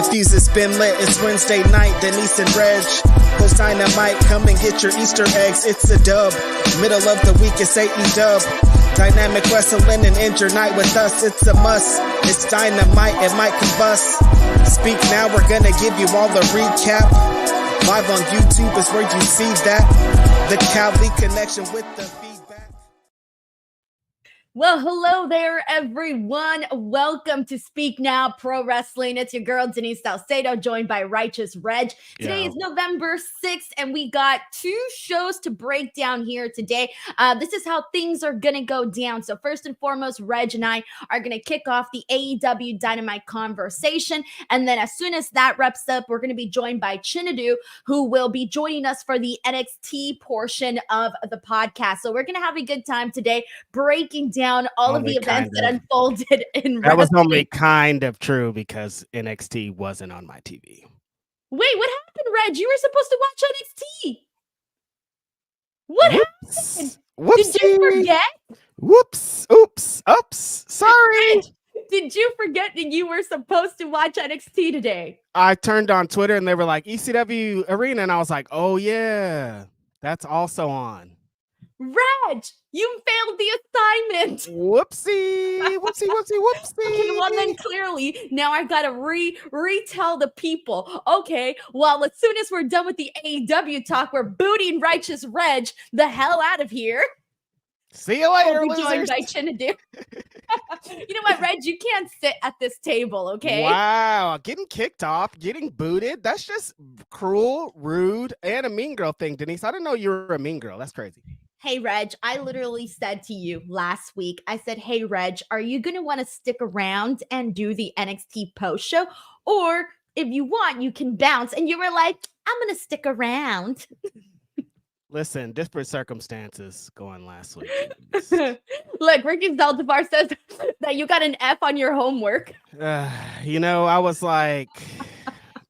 fuse has been lit. It's Wednesday night. Denise and Reg host Dynamite. Come and get your Easter eggs. It's a dub. Middle of the week, it's AEW Dynamic Wrestling and End Your Night with us. It's a must. It's Dynamite. It might combust. Speak now. We're gonna give you all the recap. Live on YouTube is where you see that. The Cali connection with the feedback. Well, hello there, everyone. Welcome to Speak Now Pro Wrestling. It's your girl, Denise Salcedo, joined by Righteous Reg. Today is November 6th, and we got two shows to break down here today. This is how things are going to go down. So first and foremost, Reg and I are going to kick off the AEW Dynamite conversation. And then as soon as that wraps up, we're going to be joined by Chinedu, who will be joining us for the NXT portion of the podcast. So we're going to have a good time today breaking down all of the events that unfolded in that wrestling. was only kind of true because NXT wasn't on my TV. Wait, what happened, Reg? You were supposed to watch NXT. What happened? Whoopsie. Did you forget? Whoops. Oops. Sorry. Reg, did you forget that you were supposed to watch NXT today? I turned on Twitter and they were like, ECW Arena. And I was like, oh, yeah, that's also on. Reg, you failed the assignment. Whoopsie. Okay, well then clearly now I gotta retell the people. Okay, well as soon as we're done with the AEW talk, we're booting Righteous Reg the hell out of here. See you later, we'll be joined by Chinedu. You know what, Reg? You can't sit at this table, okay? Wow, getting kicked off, getting booted. That's just cruel, rude, and a mean girl thing, Denise. I didn't know you were a mean girl. That's crazy. Hey, Reg, I literally said to you last week, I said, hey, Reg, are you going to want to stick around and do the NXT post show? Or if you want, you can bounce. And you were like, I'm going to stick around. Listen, different circumstances going last week. Look, Ricky Zaldivar says that you got an F on your homework. I was like...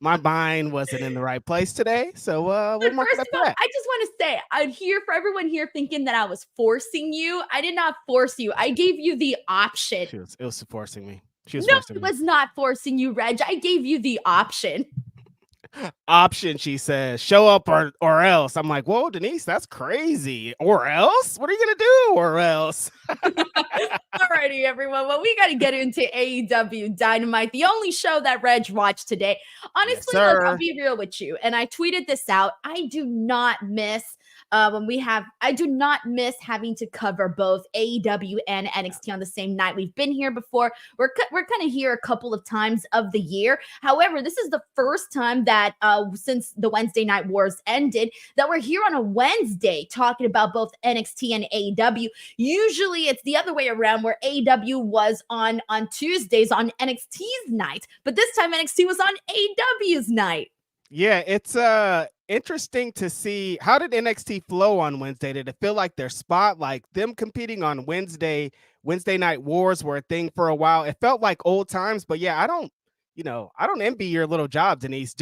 My mind wasn't in the right place today, so we'll mark it up for that. I just want to say, I'd hear for everyone here thinking that I was forcing you. I did not force you. I gave you the option. It was forcing me. It was not forcing you, Reg. I gave you the option. Option, she says, show up or else. I'm like, whoa, Denise, that's crazy. Or else? What are you gonna do? Or else? Alrighty, everyone. Well, we got to get into AEW Dynamite, the only show that Reg watched today. Honestly, yes, look, I'll be real with you, and I tweeted this out. I do not miss I do not miss having to cover both AEW and NXT on the same night. We've been here before. We're kind of here a couple of times of the year. However, this is the first time that since the Wednesday Night Wars ended that we're here on a Wednesday talking about both NXT and AEW. Usually it's the other way around where AEW was on Tuesdays on NXT's night, but this time NXT was on AEW's night. Yeah, it's interesting to see how did NXT flow on Wednesday. Did it feel like their spot, like them competing on Wednesday Night Wars were a thing for a while? It felt like old times, but yeah, I don't envy your little job, Denise,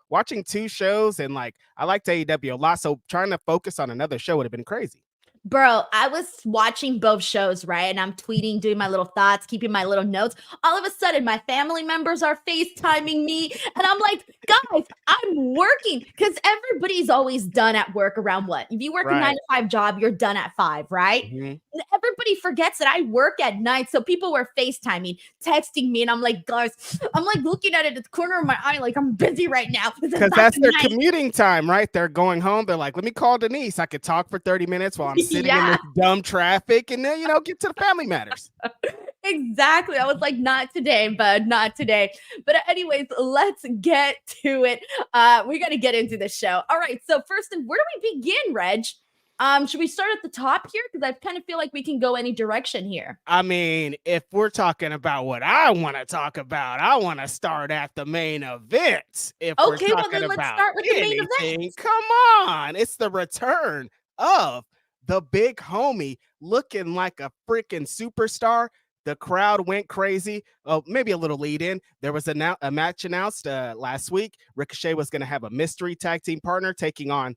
watching two shows, and like I liked AEW a lot, so trying to focus on another show would have been crazy. Bro, I was watching both shows, right? And I'm tweeting, doing my little thoughts, keeping my little notes. All of a sudden, my family members are FaceTiming me. And I'm like, guys, I'm working. Because everybody's always done at work around what? If you work a 9-to-5 job, you're done at 5, right? Mm-hmm. Everybody forgets that I work at night. So people were FaceTiming, texting me. And I'm like, guys, I'm like looking at it at the corner of my eye, like I'm busy right now. Because that's their commuting time, right? They're going home. They're like, let me call Denise. I could talk for 30 minutes while I'm sitting in this dumb traffic and then, get to the family matters. Exactly. I was like, not today, bud, not today. But anyways, let's get to it. We got to get into the show. All right. So first, where do we begin, Reg? Should we start at the top here? Because I kind of feel like we can go any direction here. I mean, if we're talking about what I want to talk about, I want to start at the main event. Let's start with the main event. Come on. It's the return of the big homie looking like a freaking superstar. The crowd went crazy. Oh, maybe a little lead in. There was a match announced last week. Ricochet was going to have a mystery tag team partner taking on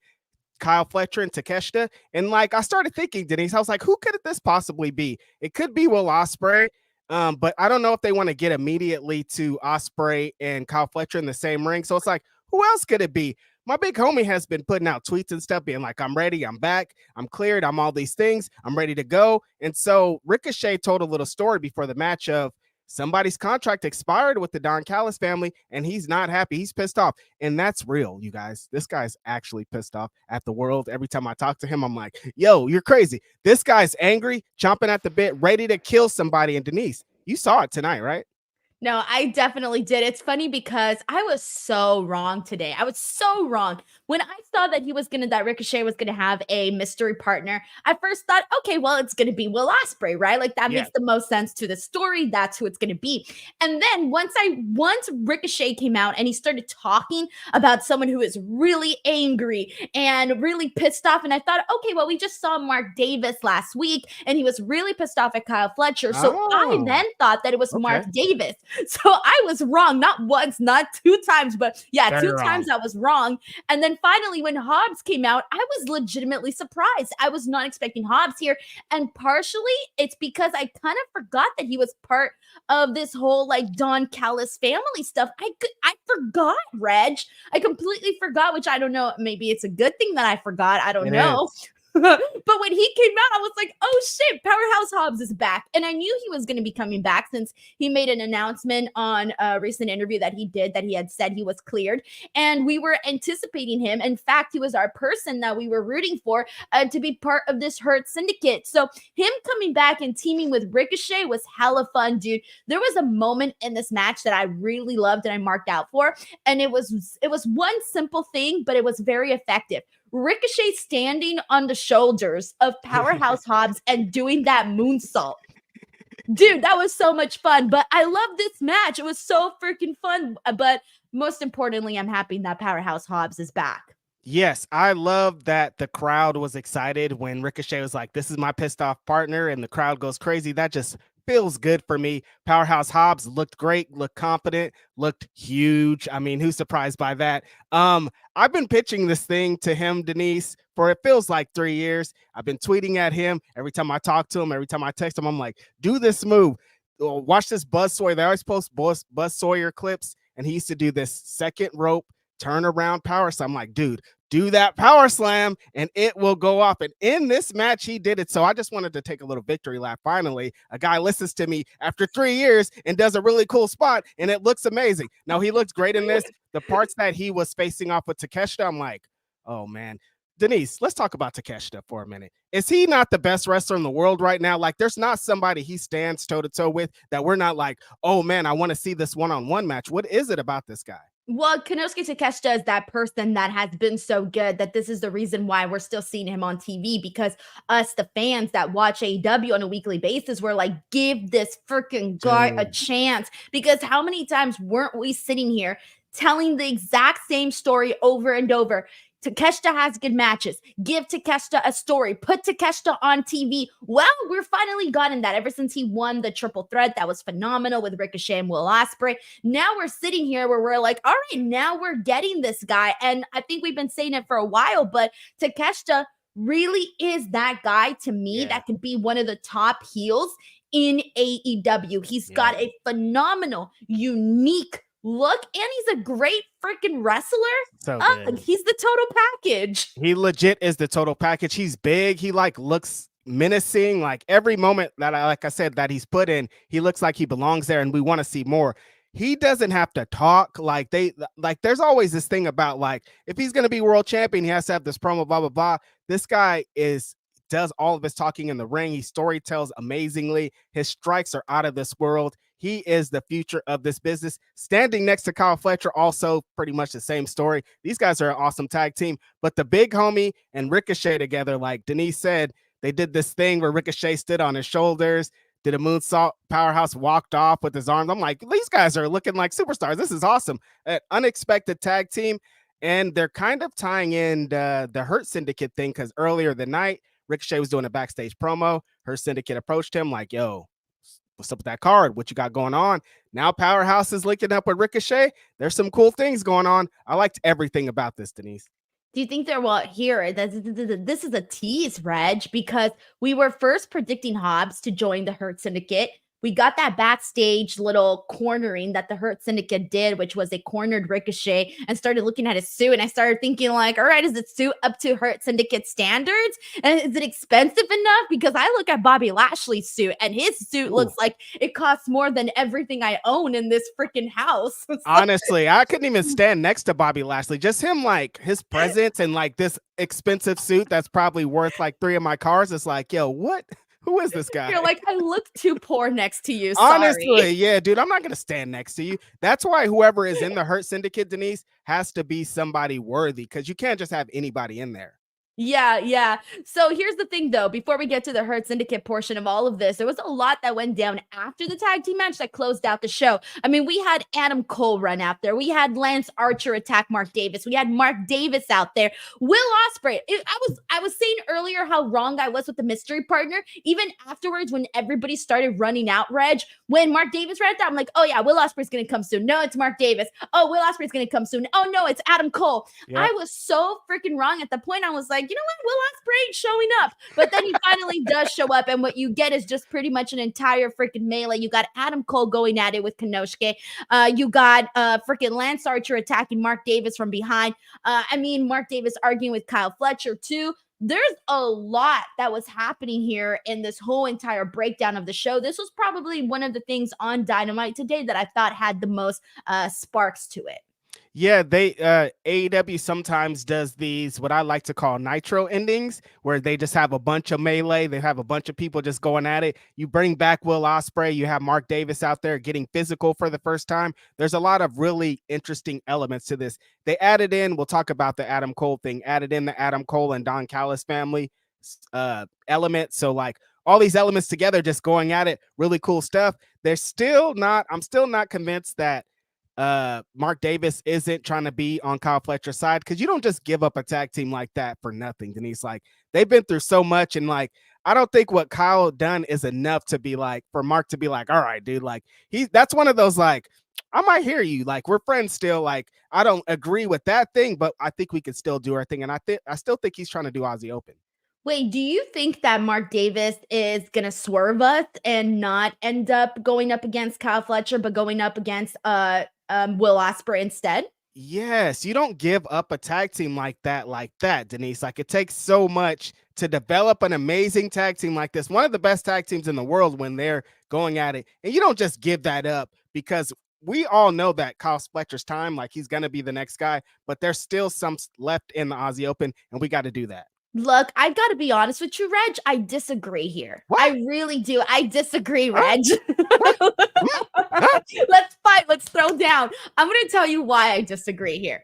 Kyle Fletcher and Takeshita. And I started thinking, Denise, I was like, who could this possibly be? It could be Will Ospreay. But I don't know if they want to get immediately to Osprey and Kyle Fletcher in the same ring. So it's like, who else could it be? My big homie has been putting out tweets and stuff, being like, I'm ready, I'm back, I'm cleared, I'm all these things, I'm ready to go. And so Ricochet told a little story before the match of somebody's contract expired with the Don Callis family, and he's not happy. He's pissed off. And that's real, you guys. This guy's actually pissed off at the world. Every time I talk to him, I'm like, yo, you're crazy. This guy's angry, chomping at the bit, ready to kill somebody. And Denise, you saw it tonight, right? No, I definitely did. It's funny because I was so wrong today. I was so wrong. When I saw that Ricochet was gonna have a mystery partner, I first thought, okay, well, it's gonna be Will Ospreay, right? Like that makes the most sense to the story. That's who it's gonna be. And then once Ricochet came out and he started talking about someone who is really angry and really pissed off, and I thought, okay, well, we just saw Mark Davis last week, and he was really pissed off at Kyle Fletcher. So I then thought that it was Mark Davis. So I was wrong, not once, not two times, but two times I was wrong. And then finally, when Hobbs came out, I was legitimately surprised. I was not expecting Hobbs here. And partially it's because I kind of forgot that he was part of this whole like Don Callis family stuff. I forgot, Reg. I completely forgot, which I don't know. Maybe it's a good thing that I forgot. I don't know. But when he came out, I was like, oh shit, Powerhouse Hobbs is back. And I knew he was going to be coming back since he made an announcement on a recent interview that he did that he had said he was cleared. And we were anticipating him. In fact, he was our person that we were rooting for to be part of this Hurt Syndicate. So him coming back and teaming with Ricochet was hella fun, dude. There was a moment in this match that I really loved and I marked out for. And it was one simple thing, but it was very effective. Ricochet standing on the shoulders of Powerhouse Hobbs and doing that moonsault. Dude, that was so much fun. But I love this match. It was so freaking fun. But most importantly, I'm happy that Powerhouse Hobbs is back. Yes, I love that the crowd was excited when Ricochet was like, this is my pissed off partner, and the crowd goes crazy. That just feels good for me. Powerhouse Hobbs looked great, looked confident, looked huge. I mean, who's surprised by that? I've been pitching this thing to him, Denise, for it feels like 3 years. I've been tweeting at him every time I talk to him, every time I text him. I'm like, do this move. Watch this Buzz Sawyer. They always post Buzz Sawyer clips, and he used to do this second rope turn around power slam. I'm like, dude, do that power slam and it will go off. And in this match, he did it. So I just wanted to take a little victory lap. Finally, a guy listens to me after 3 years and does a really cool spot, and it looks amazing. Now, he looks great in this. The parts that he was facing off with Takeshita, I'm like, oh, man. Denise, let's talk about Takeshita for a minute. Is he not the best wrestler in the world right now? Like, there's not somebody he stands toe-to-toe with that we're not like, oh, man, I want to see this one-on-one match. What is it about this guy? Well, Konosuke Takeshita is that person that has been so good that this is the reason why we're still seeing him on TV, because us, the fans that watch AEW on a weekly basis, we're like, give this freaking guy a chance. Because how many times weren't we sitting here telling the exact same story over and over? Takeshita has good matches. Give Takeshita a story. Put Takeshita on TV. Well, we're finally gotten that ever since he won the triple threat. That was phenomenal with Ricochet and Will Ospreay. Now we're sitting here where we're like, all right, now we're getting this guy. And I think we've been saying it for a while, but Takeshita really is that guy to me that can be one of the top heels in AEW. He's got a phenomenal, unique look, and he's a great freaking wrestler. So he's the total package. He legit is the total package. He's big. He like looks menacing. Like every moment that like I said, that he's put in, he looks like he belongs there, and we want to see more. He doesn't have to talk. Like there's always this thing about like, if he's going to be world champion, he has to have this promo, blah, blah, blah. This guy does all of his talking in the ring. He storytells amazingly. His strikes are out of this world. He is the future of this business. Standing next to Kyle Fletcher, also pretty much the same story. These guys are an awesome tag team, but the big homie and Ricochet together, like Denise said, they did this thing where Ricochet stood on his shoulders, did a moonsault, Powerhouse walked off with his arms. I'm like, these guys are looking like superstars. This is awesome. An unexpected tag team, and they're kind of tying in the Hurt Syndicate thing, because earlier the night, Ricochet was doing a backstage promo. Hurt Syndicate approached him like, yo, what's up with that card? What you got going on? Now Powerhouse is linking up with Ricochet. There's some cool things going on. I liked everything about this, Denise. Do you think here, this is a tease, Reg, because we were first predicting Hobbs to join the Hurt Syndicate. We got that backstage little cornering that the Hurt Syndicate did, which was a cornered Ricochet, and started looking at his suit. And I started thinking like, all right, is the suit up to Hurt Syndicate standards? And is it expensive enough? Because I look at Bobby Lashley's suit and his suit looks like it costs more than everything I own in this freaking house. Honestly, I couldn't even stand next to Bobby Lashley. Just him, like his presence and like this expensive suit that's probably worth like 3 of my cars. It's like, yo, what? Who is this guy? You're like, I look too poor next to you. Sorry. Honestly, yeah, dude, I'm not going to stand next to you. That's why whoever is in the Hurt Syndicate, Denise, has to be somebody worthy because you can't just have anybody in there. Yeah. So here's the thing, though. Before we get to the Hurt Syndicate portion of all of this, there was a lot that went down after the tag team match that closed out the show. I mean, we had Adam Cole run out there. We had Lance Archer attack Mark Davis. We had Mark Davis out there. Will Ospreay. I was saying earlier how wrong I was with the mystery partner. Even afterwards, when everybody started running out, Reg, when Mark Davis ran out there, I'm like, oh yeah, Will Ospreay's going to come soon. No, it's Mark Davis. Oh, Will Ospreay's going to come soon. Oh no, it's Adam Cole. Yep. I was so freaking wrong at the point. I was like, you know what? Will Ospreay ain't showing up. But then he finally does show up. And what you get is just pretty much an entire freaking melee. You got Adam Cole going at it with Konosuke. You got freaking Lance Archer attacking Mark Davis from behind. Mark Davis arguing with Kyle Fletcher too. There's a lot that was happening here in this whole entire breakdown of the show. This was probably one of the things on Dynamite today that I thought had the most sparks to it. Yeah, they AEW sometimes does these what I like to call nitro endings, where they just have a bunch of melee. They have a bunch of people just going at it. You bring back Will Ospreay. You have Mark Davis out there getting physical for the first time. There's a lot of really interesting elements to this. They added in, we'll talk about the Adam Cole thing, added in the Adam Cole and Don Callis family element. So like all these elements together just going at it, really cool stuff. I'm still not convinced that Mark Davis isn't trying to be on Kyle Fletcher's side, because you don't just give up a tag team like that for nothing, Denise. Like they've been through so much, and like I don't think what Kyle done is enough to be like for Mark to be like, all right, dude, like that's one of those like I might hear you, like we're friends still, like I don't agree with that thing, but I think we can still do our thing, and I still think he's trying to do Aussie Open. Wait, do you think that Mark Davis is going to swerve us and not end up going up against Kyle Fletcher, but going up against Will Ospreay instead? Yes, you don't give up a tag team like that, Denise. Like it takes so much to develop an amazing tag team like this. One of the best tag teams in the world when they're going at it. And you don't just give that up, because we all know that Kyle Fletcher's time, like he's going to be the next guy, but there's still some left in the Aussie Open, and we got to do that. Look, I got to be honest with you, Reg. I disagree here. What? I really do. I disagree, Reg. Let's fight. Let's throw down. I'm going to tell you why I disagree here.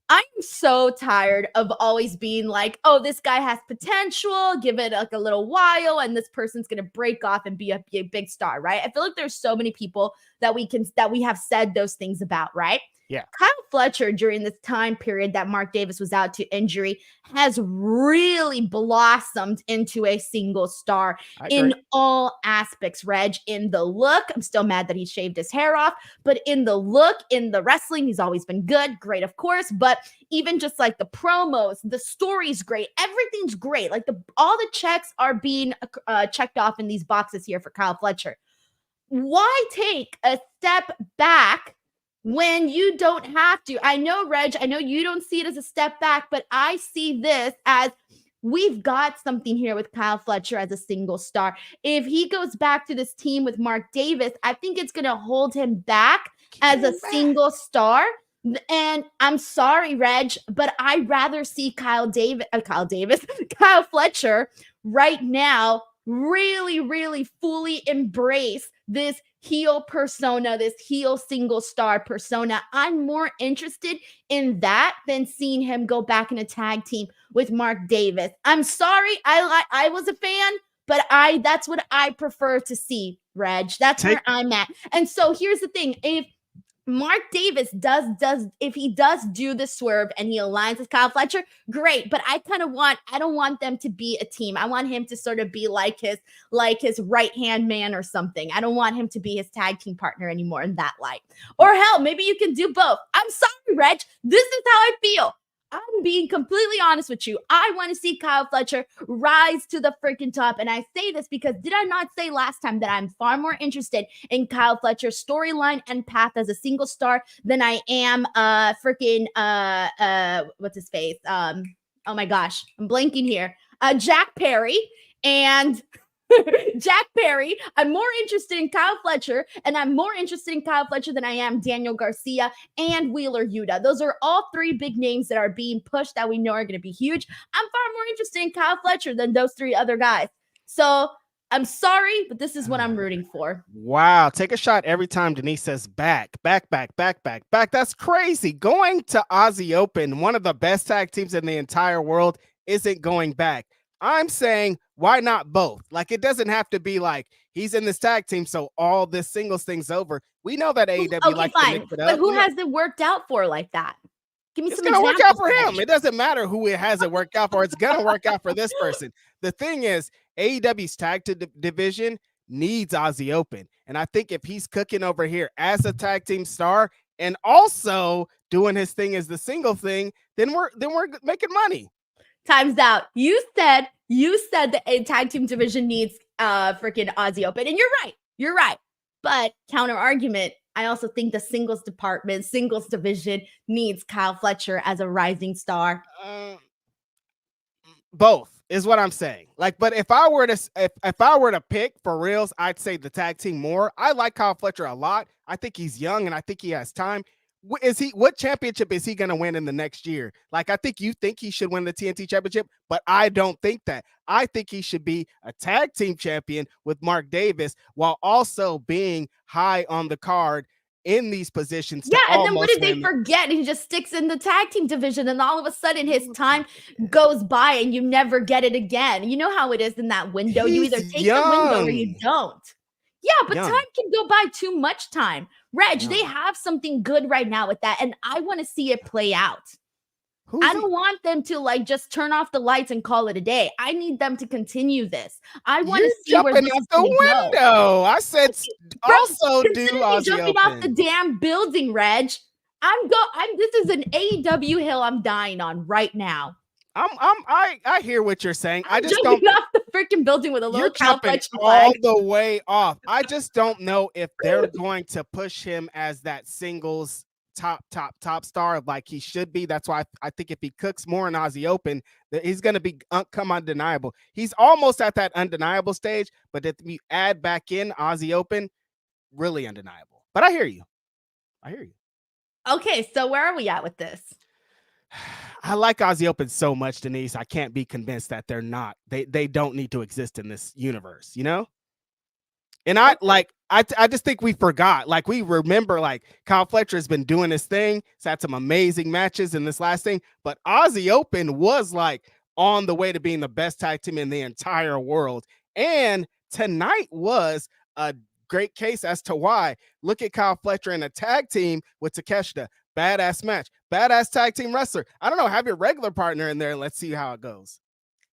I'm so tired of always being like, oh, this guy has potential. Give it like a little while, and this person's going to break off and be a big star, right? I feel like there's so many people that we have said those things about, right? Yeah. Kyle Fletcher, during this time period that Mark Davis was out to injury, has really blossomed into a single star in all aspects, Reg. In the look, I'm still mad that he shaved his hair off, but in the look, in the wrestling, he's always been good, great, of course, but even just like the promos, the story's great, everything's great. Like all the checks are being checked off in these boxes here for Kyle Fletcher. Why take a step back when you don't have to? I know, Reg, I know you don't see it as a step back, but I see this as we've got something here with Kyle Fletcher as a single star. If he goes back to this team with Mark Davis, I think it's going to hold him back as a single star. And I'm sorry, Reg, but I'd rather see Kyle Fletcher right now really, really fully embrace this heel persona, this heel single star persona. I'm more interested in that than seeing him go back in a tag team with Mark Davis. I'm sorry, I was a fan, but that's what I prefer to see, Reg. That's where I'm at. And so here's the thing. If Mark Davis does do the swerve and he aligns with Kyle Fletcher, great. But I don't want them to be a team. I want him to sort of be like his right-hand man or something. I don't want him to be his tag team partner anymore in that light. Or hell, maybe you can do both. I'm sorry, Reg. This is how I feel. I'm being completely honest with you. I want to see Kyle Fletcher rise to the freaking top. And I say this because did I not say last time that I'm far more interested in Kyle Fletcher's storyline and path as a single star than I am what's his face? Oh my gosh, I'm blanking here. Jack Perry and Jack Perry. I'm more interested in Kyle Fletcher, and I'm more interested in Kyle Fletcher than I am Daniel Garcia and Wheeler Yuta. Those are all three big names that are being pushed that we know are going to be huge. I'm far more interested in Kyle Fletcher than those three other guys. So I'm sorry, but this is what I'm rooting for. Wow. Take a shot every time Denise says back. That's crazy. Going to Aussie Open, one of the best tag teams in the entire world, isn't going back. I'm saying, why not both? Like, it doesn't have to be like he's in this tag team, so all this singles thing's over. We know that AEW likes to mix it up. But who has it worked out for like that? Give me some examples. It's going to work out for him. It doesn't matter who it hasn't worked out for. It's going to work out for this person. The thing is, AEW's tag division needs Aussie Open. And I think if he's cooking over here as a tag team star and also doing his thing as the single thing, then we're making money. Time's out. You said the tag team division needs freaking Aussie Open, and you're right. But counter argument, I also think the singles division needs Kyle Fletcher as a rising star. Both is what I'm saying. Like, but if I were to pick for reals, I'd say the tag team more. I like Kyle Fletcher a lot. I think he's young and I think he has time. What championship is he going to win in the next year? Like, I think you think he should win the TNT championship, but I don't think that. I think he should be a tag team champion with Mark Davis while also being high on the card in these positions. Yeah, and then what did they forget? He just sticks in the tag team division, and all of a sudden his time goes by and you never get it again. You know how it is in that window. You either take the window or you don't. Yeah, but time can go by too much time. Reg, they have something good right now with that, and I want to see it play out. I don't want them to like just turn off the lights and call it a day. I need them to continue this. I want to see where this is the window. Go. I said also do Aussie jumping off the damn building, Reg. This is an AEW hill I'm dying on right now. I hear what you're saying. I just don't off the freaking building with a little Kyle Fletcher all the way off. I just don't know if they're going to push him as that singles top star like he should be. That's why I think if he cooks more in Aussie Open, that he's going to become undeniable. He's almost at that undeniable stage, but if we add back in Aussie Open, really undeniable. But I hear you. Okay, so where are we at with this? I like Aussie Open so much, Denise. I can't be convinced that they're not. They don't need to exist in this universe, you know? And I just think we forgot. Like, we remember, like, Kyle Fletcher has been doing his thing. He's had some amazing matches in this last thing. But Aussie Open was, like, on the way to being the best tag team in the entire world. And tonight was a great case as to why. Look at Kyle Fletcher in a tag team with Takeshita. Badass match. Badass tag team wrestler. I don't know. Have your regular partner in there and let's see how it goes.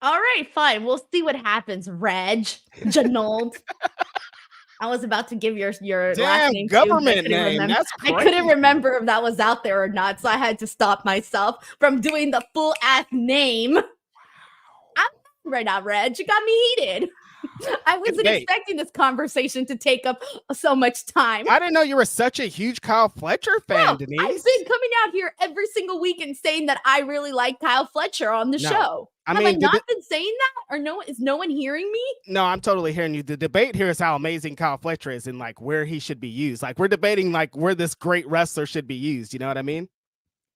All right, fine. We'll see what happens, Reg. Janold. I was about to give your last name government name. That's crazy. I couldn't remember if that was out there or not, so I had to stop myself from doing the full ass name. I'm right now, Reg. You got me heated. I wasn't expecting this conversation to take up so much time. I didn't know you were such a huge Kyle Fletcher fan, Denise. I've been coming out here every single week and saying that I really like Kyle Fletcher on the show. Have I not been saying that? Or is no one hearing me? No, I'm totally hearing you. The debate here is how amazing Kyle Fletcher is and like where he should be used. Like, we're debating like where this great wrestler should be used. You know what I mean?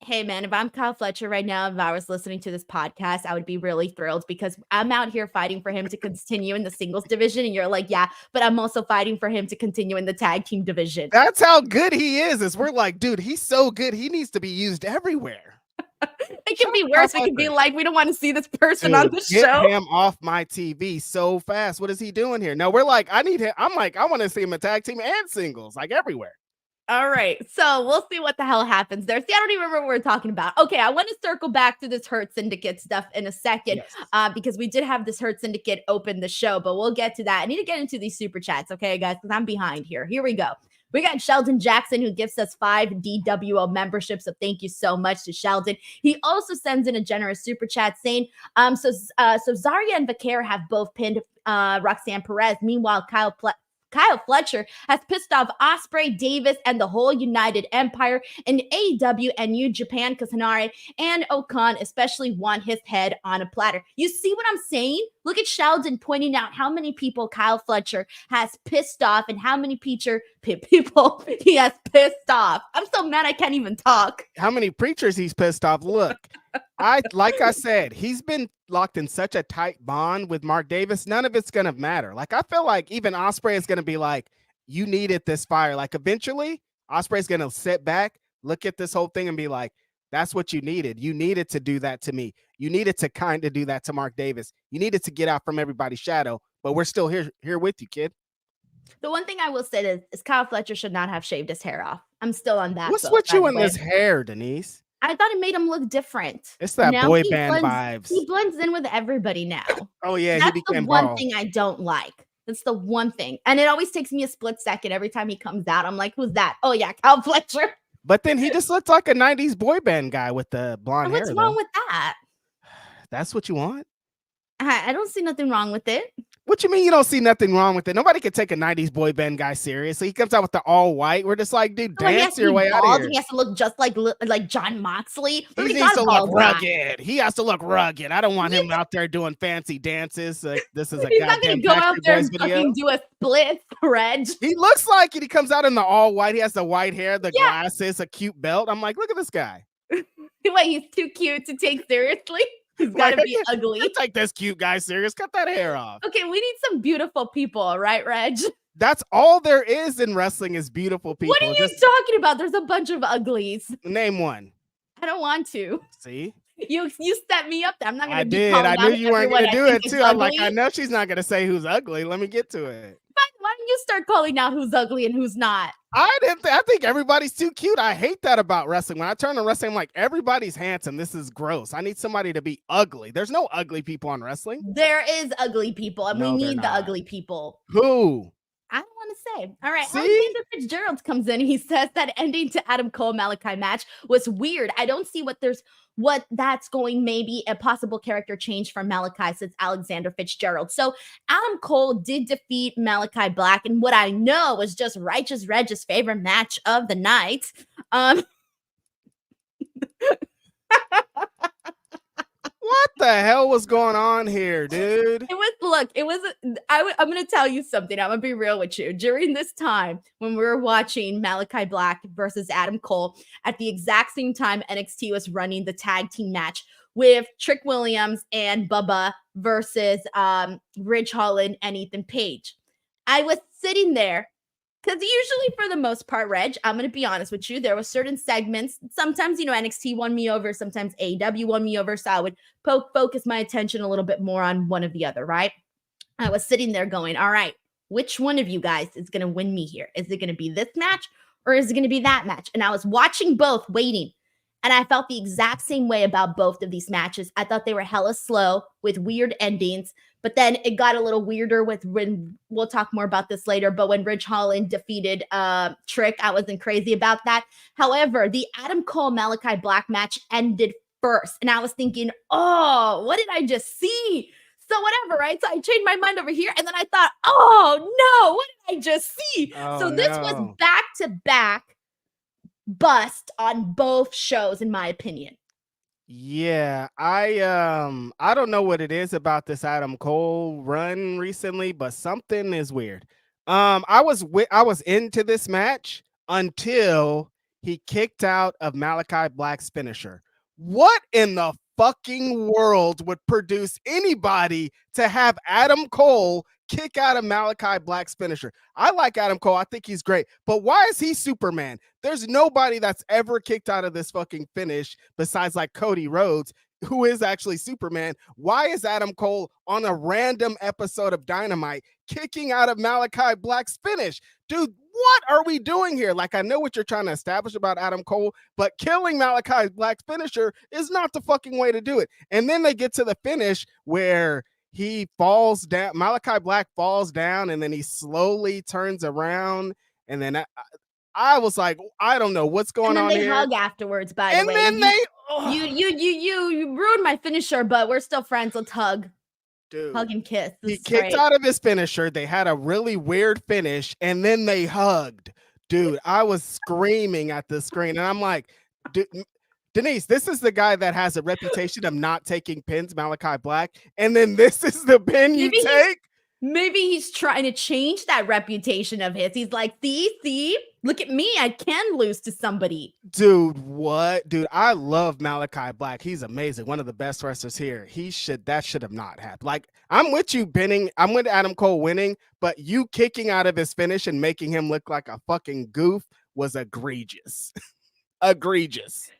Hey, man, if I'm Kyle Fletcher right now, if I was listening to this podcast, I would be really thrilled because I'm out here fighting for him to continue in the singles division. And you're like, yeah, but I'm also fighting for him to continue in the tag team division. That's how good he is we're like, dude, he's so good. He needs to be used everywhere. It can be worse. It can be like, we don't want to see this person on the show. Get him off my TV so fast. What is he doing here? No, we're like, I need him. I'm like, I want to see him in tag team and singles, like everywhere. All right, so we'll see what the hell happens there. See, I don't even remember what we're talking about. Okay, I want to circle back to this Hurt Syndicate stuff in a second, because we did have this Hurt Syndicate open the show, but we'll get to that. I need to get into these super chats, okay, guys, because I'm behind here. Here we go. We got Sheldon Jackson, who gives us 5 DWO memberships. So thank you so much to Sheldon. He also sends in a generous super chat saying, so Zarya and Vaquer have both pinned Roxanne Perez. Meanwhile, Kyle Fletcher has pissed off Ospreay, Davis, and the whole United Empire. In AEW and New Japan, because Hanare and Okan especially want his head on a platter. You see what I'm saying? Look at Sheldon pointing out how many people Kyle Fletcher has pissed off and how many people he has pissed off. I'm so mad I can't even talk. How many preachers he's pissed off? Look, like I said, he's been locked in such a tight bond with Mark Davis. None of it's gonna matter. Like, I feel like even Ospreay is gonna be like, you needed this fire. Like, eventually Ospreay's gonna sit back, look at this whole thing and be like, that's what you needed. You needed to do that to me. You needed to kind of do that to Mark Davis. You needed to get out from everybody's shadow, but we're still here with you, kid. The one thing I will say is Kyle Fletcher should not have shaved his hair off. I'm still on that. What's with you in this hair, Denise? I thought it made him look different. It's that boy band vibes. He blends in with everybody now. Oh yeah, that's the one thing I don't like. That's the one thing, and it always takes me a split second every time he comes out. I'm like, who's that? Oh yeah, Kyle Fletcher. But then he just looks like a '90s boy band guy with the blonde hair. What's wrong with that? That's what you want? I don't see nothing wrong with it. What you mean you don't see nothing wrong with it? Nobody can take a 90s boy band guy seriously. He comes out with the all white. We're just like, dude, dance your way out of here. He has to look just like John Moxley. He needs to look rugged. He has to look rugged. I don't want him out there doing fancy dances. Like, this is a He's not going to go out there and fucking do a split, Reg. He looks like it. He comes out in the all white. He has the white hair, the glasses, a cute belt. I'm like, look at this guy. Wait, he's too cute to take seriously? He's got to be ugly. You take this cute guy serious. Cut that hair off. Okay, we need some beautiful people, right, Reg? That's all there is in wrestling is beautiful people. What are you talking about? There's a bunch of uglies. Name one. I don't want to. See? You set me up there. I'm not going to be I knew you weren't going to do it, too. I'm like, I know she's not going to say who's ugly. Let me get to it. Why don't you start calling out who's ugly and who's not? I think everybody's too cute. I hate that about wrestling. When I turn to wrestling, I'm like, everybody's handsome. This is gross. I need somebody to be ugly. There's no ugly people on wrestling. There is ugly people, and we need the ugly people. Who? I don't want to say. All right. Alexander Fitzgerald comes in. He says that ending to Adam Cole Malachi match was weird. I don't see what that's going, maybe a possible character change from Malachi since Alexander Fitzgerald. So Adam Cole did defeat Malachi Black. And what I know was just Righteous Reg's favorite match of the night. What the hell was going on here, dude? I'm going to tell you something. I'm going to be real with you. During this time, when we were watching Malachi Black versus Adam Cole, at the exact same time, NXT was running the tag team match with Trick Williams and Bubba versus Ridge Holland and Ethan Page. I was sitting there, because usually for the most part, Reg, I'm going to be honest with you, there were certain segments. Sometimes, NXT won me over. Sometimes AEW won me over. So I would focus my attention a little bit more on one or the other, right? I was sitting there going, all right, which one of you guys is going to win me here? Is it going to be this match or is it going to be that match? And I was watching both, waiting. And I felt the exact same way about both of these matches. I thought they were hella slow with weird endings. But then it got a little weirder with when we'll talk more about this later. But when Ridge Holland defeated Trick, I wasn't crazy about that. However, the Adam Cole Malachi Black match ended first. And I was thinking, oh, what did I just see? So whatever, right? So I changed my mind over here. And then I thought, oh, no, what did I just see? So this was back-to-back bust on both shows, in my opinion. Yeah, I don't know what it is about this Adam Cole run recently, but something is weird. I was into this match until he kicked out of Malachi Black's finisher. What in the fucking world would produce anybody to have Adam Cole kick out of Malachi Black's finisher? I like Adam Cole. I think he's great. But why is he Superman? There's nobody that's ever kicked out of this fucking finish besides like Cody Rhodes, who is actually Superman. Why is Adam Cole on a random episode of Dynamite kicking out of Malachi Black's finish? Dude, what are we doing here? Like, I know what you're trying to establish about Adam Cole, but killing Malachi Black's finisher is not the fucking way to do it. And then they get to the finish where he falls down. Malachi Black falls down, and then he slowly turns around. And then I was like, I don't know what's going on here. And then they hug afterwards, by the way. And then you ruined my finisher, but we're still friends. Let's hug. Dude, hug and kiss. He kicked out of his finisher. They had a really weird finish, and then they hugged. Dude, I was screaming at the screen, and I'm like, Denise, this is the guy that has a reputation of not taking pins, Malachi Black, and then this is the pin you take? Maybe he's trying to change that reputation of his. He's like, see, look at me. I can lose to somebody. Dude, what? Dude, I love Malachi Black. He's amazing. One of the best wrestlers here. That should have not happened. Like, I'm with you, Benning. I'm with Adam Cole winning, but you kicking out of his finish and making him look like a fucking goof was egregious. Egregious.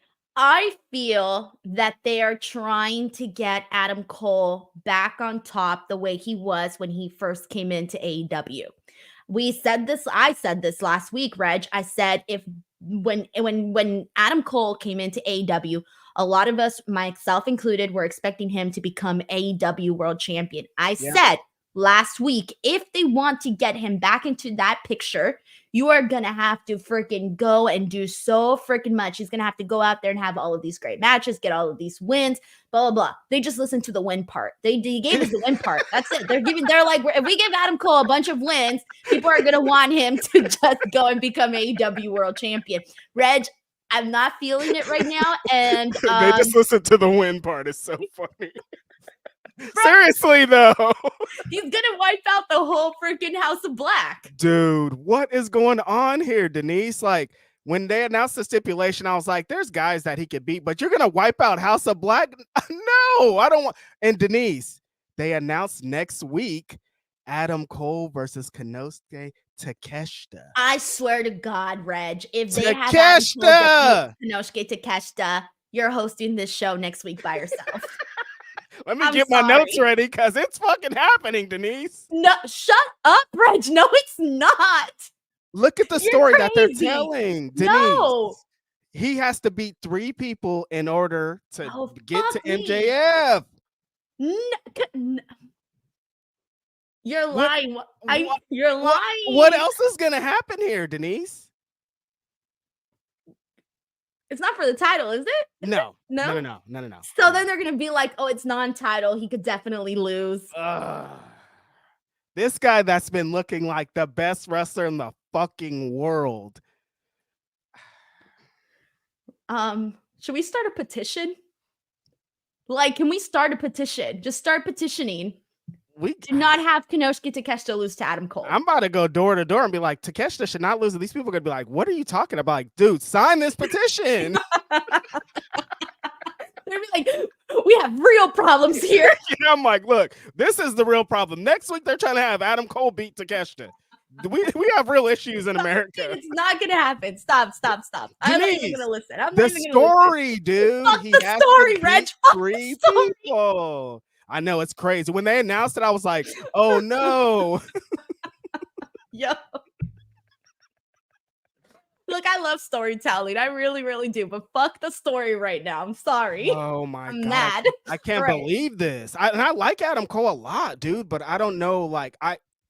I feel that they are trying to get Adam Cole back on top the way he was when he first came into AEW. I said this last week, Reg. I said when Adam Cole came into AEW, a lot of us, myself included, were expecting him to become AEW World Champion. I said last week, if they want to get him back into that picture, you are going to have to freaking go and do so freaking much. He's going to have to go out there and have all of these great matches, get all of these wins, blah, blah, blah. They just listened to the win part. They gave us the win part. That's it. They're like, if we give Adam Cole a bunch of wins, people are going to want him to just go and become AEW World Champion. Reg, I'm not feeling it right now. And they just listened to the win part. It's so funny. Seriously, though. He's going to wipe out the whole freaking House of Black. Dude, what is going on here, Denise? Like, when they announced the stipulation, I was like, there's guys that he could beat, but you're going to wipe out House of Black? No, I don't want. And Denise, they announced next week Adam Cole versus Konosuke Takeshita. I swear to God, Reg, if they have Konosuke Takeshita, you're hosting this show next week by yourself. Let me get my notes ready because it's fucking happening, Denise. No, shut up, Reg. No, it's not. Look at the story that they're telling. Denise. No. He has to beat 3 people in order to get to MJF. No. You're lying. You're lying. What else is going to happen here, Denise? It's not for the title, is it? No. No. So then they're going to be like, oh, it's non-title. He could definitely lose. This guy that's been looking like the best wrestler in the fucking world. Should we start a petition? Like, can we start a petition? Just start petitioning. We do not have Konosuke Takeshita lose to Adam Cole. I'm about to go door to door and be like, Takeshita should not lose. These people are going to be like, what are you talking about? Like, dude, sign this petition. They're like, we have real problems here. Yeah, I'm like, look, this is the real problem. Next week, they're trying to have Adam Cole beat Takeshita. We have real issues in America. It's not going to happen. Stop. I'm not even going to listen. The story, dude. Fuck the story, Reg. 3 people. I know, it's crazy. When they announced it, I was like, oh no. Yo. Look, I love storytelling. I really, really do. But fuck the story right now. I'm sorry. Oh my God. I'm mad. I can't believe this. I like Adam Cole a lot, dude, but I don't know. Like,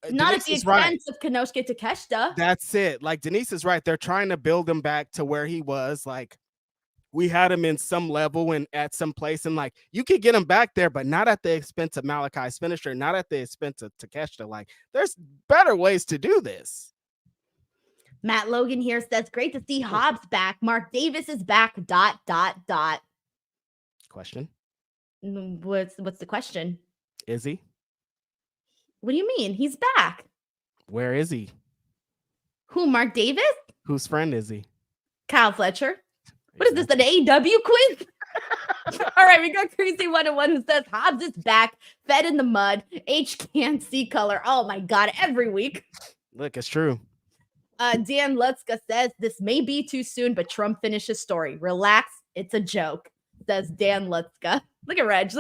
not at the expense of Konosuke Takeshita. That's it. Like, Denise is right. They're trying to build him back to where he was. Like, we had him in some level and at some place, and like you could get him back there, but not at the expense of Malachi's finisher, not at the expense of Takeshita. Like, there's better ways to do this. Matt Logan here says, great to see Hobbs back. Mark Davis is back. ... Question. What's the question? Is he? What do you mean? He's back. Where is he? Who, Mark Davis? Whose friend is he? Kyle Fletcher. What is this, an AEW quiz? All right, we got Crazy 101 who says Hobbs is back, fed in the mud, H can't see color. Oh my God, every week. Look, it's true. Dan Lutzka says this may be too soon, but Trump finished his story. Relax, it's a joke, says Dan Lutzka. Look at Reg.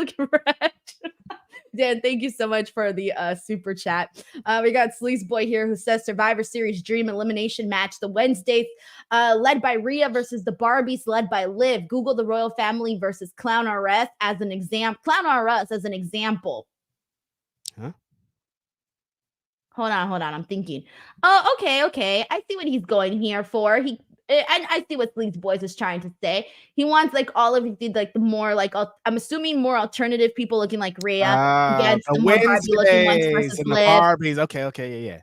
Dan, thank you so much for the super chat. We got Sleaze Boy here who says Survivor Series Dream Elimination Match, the Wednesdays, led by Rhea versus the Barbies, led by Liv. Google the Royal Family versus Clown RS as an example. Clown RS as an example. Huh? hold on. I'm thinking. Oh, okay. I see what he's going here for. And I see what Sleaze Boys is trying to say. He wants like all of the more like I'm assuming more alternative people looking like Rhea against The the more Barbie looking ones versus Wednesdays and the Liv. Barbies. Okay, yeah.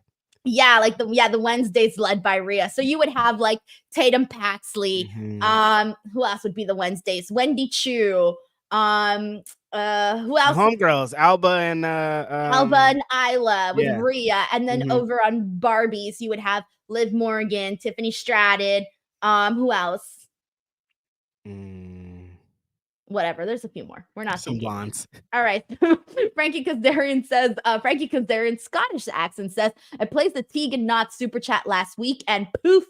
Yeah, like the Wednesdays led by Rhea. So you would have like Tatum Paxley. Who else would be the Wednesdays? Wendy Chu. Who else? Homegirls, Alba and Isla with Rhea. And then over on Barbies, you would have Liv Morgan, Tiffany Stratton. Who else? Whatever. There's a few more. We're not some blondes. All right. Frankie Kazarian Scottish accent says, I placed the Tegan Knott super chat last week and poof.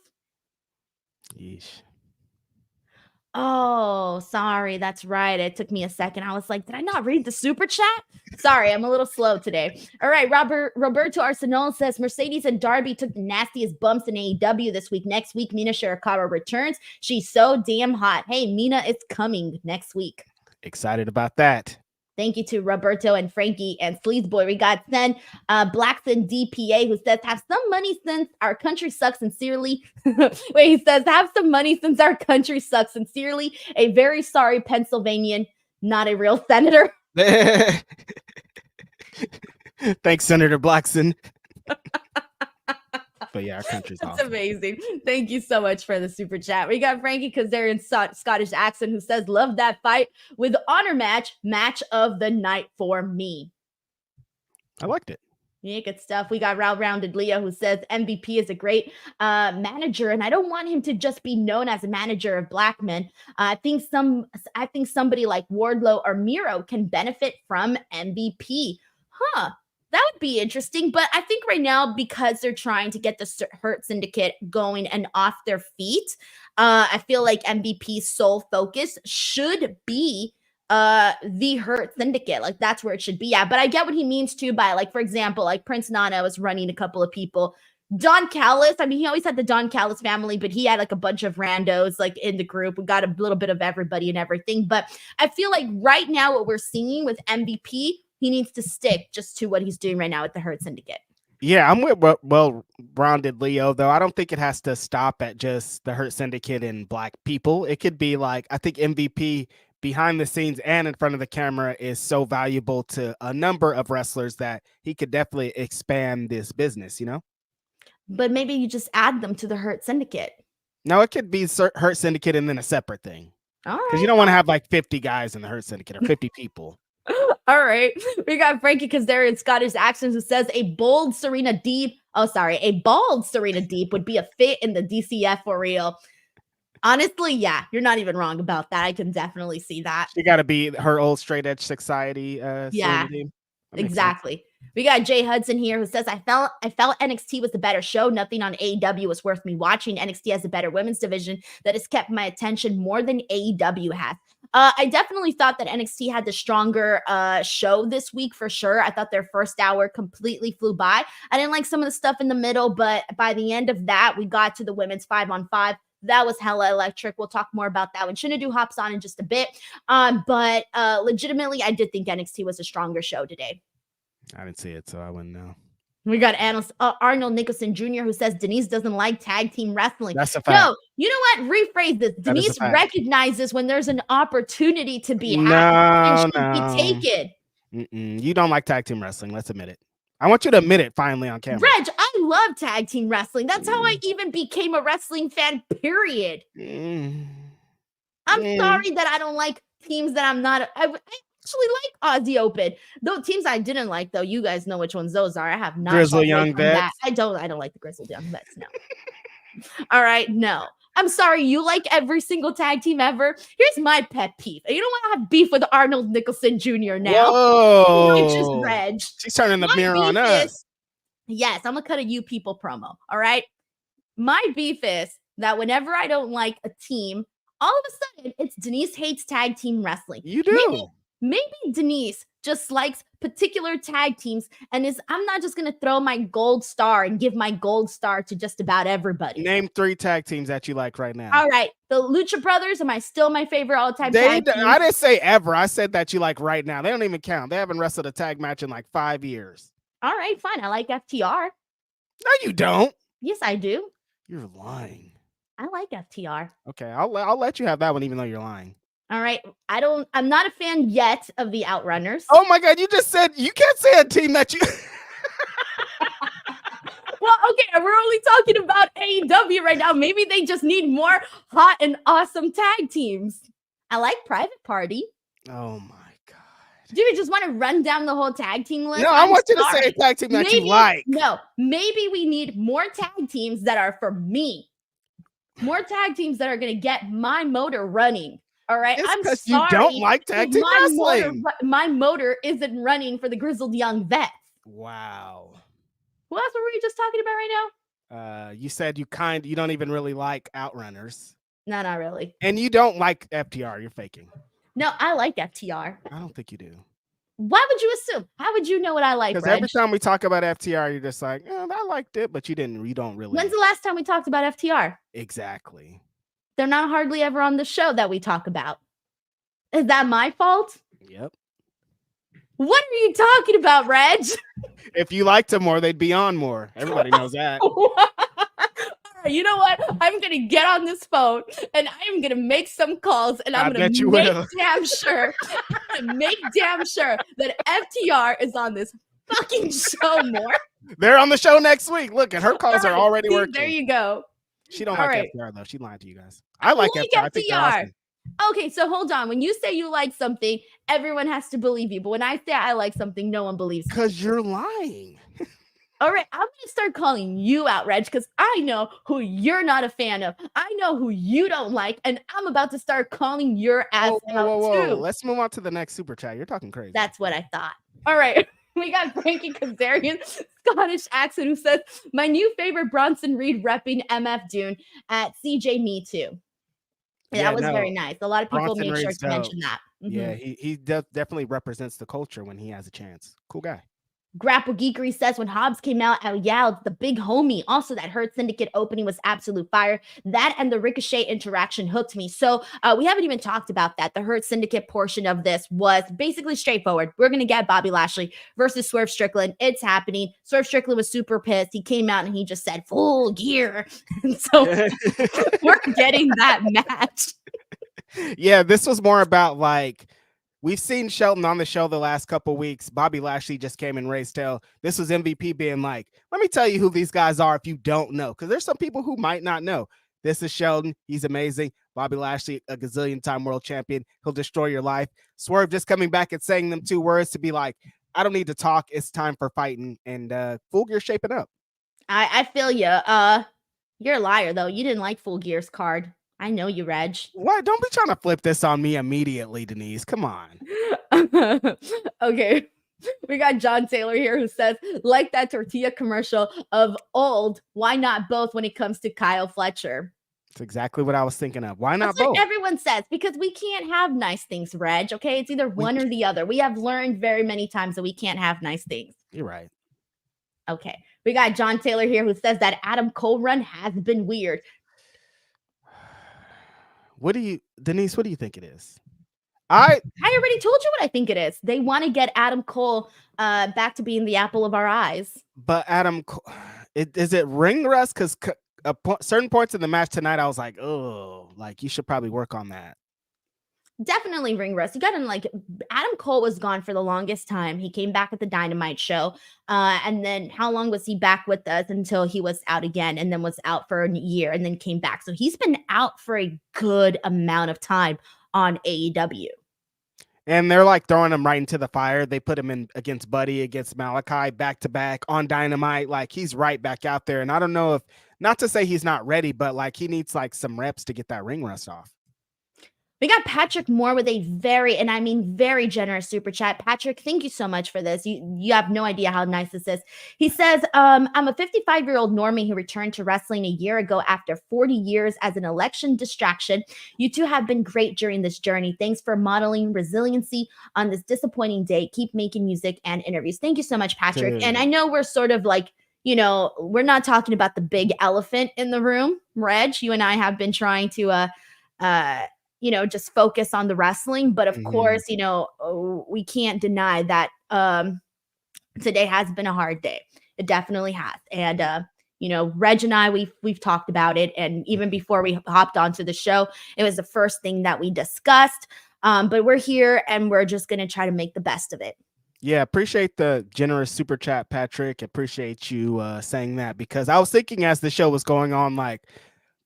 Yeesh. Oh, sorry. That's right. It took me a second. I was like, did I not read the super chat? Sorry, I'm a little slow today. All right. Roberto Arsenal says Mercedes and Darby took the nastiest bumps in AEW this week. Next week, Mina Shirakawa returns. She's so damn hot. Hey, Mina, it's coming next week. Excited about that. Thank you to Roberto and Frankie and Sleaze Boy. We got Sen Blackson DPA who says, have some money since our country sucks sincerely. Wait, he says, have some money since our country sucks sincerely. A very sorry Pennsylvanian, not a real senator. Thanks, Senator Blackson. But yeah, our country's That's awesome. Amazing. Thank you so much for the super chat. We got Frankie Kazarian Scottish accent who says, love that fight with honor match of the night for me. I liked it. Yeah, good stuff. We got Rounded Leo who says MVP is a great manager, and I don't want him to just be known as a manager of black men. I think somebody like Wardlow or Miro can benefit from MVP. That would be interesting, but I think right now, because they're trying to get the Hurt Syndicate going and off their feet, I feel like MVP's sole focus should be the Hurt Syndicate. Like, that's where it should be at. But I get what he means too by, like, for example, like Prince Nana was running a couple of people. Don Callis, I mean, he always had the Don Callis family, but he had like a bunch of randos like in the group. We got a little bit of everybody and everything. But I feel like right now what we're seeing with MVP, he needs to stick just to what he's doing right now with the Hurt Syndicate. Yeah, I'm with well-rounded Leo, though. I don't think it has to stop at just the Hurt Syndicate and black people. It could be like, I think MVP behind the scenes and in front of the camera is so valuable to a number of wrestlers that he could definitely expand this business, you know? But maybe you just add them to the Hurt Syndicate. No, it could be Hurt Syndicate and then a separate thing. All right. Because you don't want to have like 50 guys in the Hurt Syndicate or 50 people. All right. We got Frankie Kazarian Scottish accent who says a bald Serena Deeb would be a fit in the DCF for real. Honestly, yeah, you're not even wrong about that. I can definitely see that. She got to be her old straight edge society. Yeah, exactly. We got Jay Hudson here who says, I felt NXT was the better show. Nothing on AEW was worth me watching. NXT has a better women's division that has kept my attention more than AEW has. I definitely thought that NXT had the stronger show this week for sure. I thought their first hour completely flew by. I didn't like some of the stuff in the middle, but by the end of that, we got to the women's 5-on-5. That was hella electric. We'll talk more about that when Chinedu hops on in just a bit. But legitimately, I did think NXT was a stronger show today. I didn't see it, so I wouldn't know. We got Arnold Nicholson Jr. who says Denise doesn't like tag team wrestling. That's a fact. No, you know what? Rephrase this. Denise recognizes when there's an opportunity to be happy and should be taken. You don't like tag team wrestling. Let's admit it. I want you to admit it finally on camera. Reg, I love tag team wrestling. That's how I even became a wrestling fan, period. I'm sorry that I don't like teams that I'm not. I actually like Aussie Open. Though teams I didn't like, though, you guys know which ones those are. I have not. Grizzle Young Vets. I don't like the Grizzle Young Vets. No. All right, no. I'm sorry, you like every single tag team ever. Here's my pet peeve. You don't want to have beef with Arnold Nicholson Jr. now. Whoa. Reg. She's turning the mirror on us. Yes, I'm going to cut a you people promo. All right. My beef is that whenever I don't like a team, all of a sudden it's Denise hates tag team wrestling. You do. Maybe Denise just likes particular tag teams and I'm not just going to throw my gold star and give my gold star to just about everybody. Name 3 tag teams that you like right now. All right. The Lucha Brothers, am I still my favorite all-time tag team? I didn't say ever. I said that you like right now. They don't even count. They haven't wrestled a tag match in like 5 years. All right, fine. I like FTR. No, you don't. Yes, I do. You're lying. I like FTR. Okay, I'll let you have that one, even though you're lying. All right. I'm not a fan yet of the Outrunners. Oh my God, you just said you can't say a team that you. Well, okay, we're only talking about AEW right now. Maybe they just need more hot and awesome tag teams. I like Private Party. Oh my God. Do you just want to run down the whole tag team list? No, I want you to say a tag team that you like. No, maybe we need more tag teams that are for me. More tag teams that are going to get my motor running. All right. It's I'm because sorry. You don't like tag team wrestling. My motor isn't running for the grizzled young vets. Wow. What else were we just talking about right now? You said you don't even really like Outrunners. No, not really. And you don't like FTR. You're faking. No, I like FTR. I don't think you do. Why would you assume? How would you know what I like? Because every time we talk about FTR, you're just like, I liked it, but you don't really. When's the last time we talked about FTR? Exactly. They're not hardly ever on the show that we talk about. Is that my fault? Yep. What are you talking about, Reg? If you liked them more, they'd be on more. Everybody knows that. All right, you know what? I'm going to get on this phone and I'm going to make some calls and I'm going to make damn sure that FTR is on this fucking show more. They're on the show next week. Look, and her calls are already working. There you go. She don't like FTR though. She lied to you guys. I like FTR. I think awesome. Okay, so hold on. When you say you like something, everyone has to believe you. But when I say I like something, no one believes me. Because you're lying. All right, I'm going to start calling you out, Reg, because I know who you're not a fan of. I know who you don't like, and I'm about to start calling your ass out too. Let's move on to the next super chat. You're talking crazy. That's what I thought. All right. We got Frankie Kazarian, Scottish accent, who says, my new favorite Bronson Reed repping MF Dune at CJ Me Too. That was very nice. A lot of people made sure to mention that. Mm-hmm. Yeah, he definitely represents the culture when he has a chance. Cool guy. Grapple Geekery says, when Hobbs came out, it's the big homie. Also, that Hurt Syndicate opening was absolute fire. That and the Ricochet interaction hooked me. So we haven't even talked about that. The Hurt Syndicate portion of this was basically straightforward. We're going to get Bobby Lashley versus Swerve Strickland. It's happening. Swerve Strickland was super pissed. He came out and he just said, full gear. And so we're getting that match. Yeah, this was more about like, we've seen Shelton on the show the last couple weeks. Bobby Lashley just came and raised hell. This was MVP being like, let me tell you who these guys are if you don't know. Because there's some people who might not know. This is Shelton. He's amazing. Bobby Lashley, a gazillion-time world champion. He'll destroy your life. Swerve just coming back and saying them 2 words to be like, I don't need to talk. It's time for fighting. And Full Gear shaping up. I feel you. You're a liar, though. You didn't like Full Gear's card. I know you, Reg. What? Don't be trying to flip this on me immediately, Denise. Come on. Okay. We got John Taylor here who says, like that tortilla commercial of old, why not both when it comes to Kyle Fletcher? That's exactly what I was thinking of. Why not That's both? what everyone says, because we can't have nice things, Reg. Okay. It's either one or the other. We have learned very many times that we can't have nice things. You're right. Okay. We got John Taylor here who says that Adam Cole run has been weird. Denise, what do you think it is? I already told you what I think it is. They want to get Adam Cole back to being the apple of our eyes. But Adam Cole, is it ring rust? Because certain points in the match tonight, I was like, oh, like you should probably work on that. Definitely ring rust. You got to Adam Cole was gone for the longest time. He came back at the Dynamite show. And then how long was he back with us until he was out again and then was out for a year and then came back. So he's been out for a good amount of time on AEW. And they're like throwing him right into the fire. They put him in against Buddy, against Malachi, back to back on Dynamite. Like he's right back out there. And I don't know if, not to say he's not ready, but like he needs like some reps to get that ring rust off. We got Patrick Moore with a very generous super chat. Patrick, thank you so much for this. You have no idea how nice this is. He says, I'm a 55-year-old normie who returned to wrestling a year ago after 40 years as an election distraction. You two have been great during this journey. Thanks for modeling resiliency on this disappointing day. Keep making music and interviews. Thank you so much, Patrick. Dude. And I know we're sort of like, we're not talking about the big elephant in the room. Reg, you and I have been trying to just focus on the wrestling. But of course, we can't deny that Today has been a hard day. It definitely has. And Reg and I, we've talked about it. And even before we hopped onto the show, it was the first thing that we discussed. But we're here and we're just going to try to make the best of it. Yeah, appreciate the generous super chat, Patrick. Appreciate you saying that, because I was thinking as the show was going on, like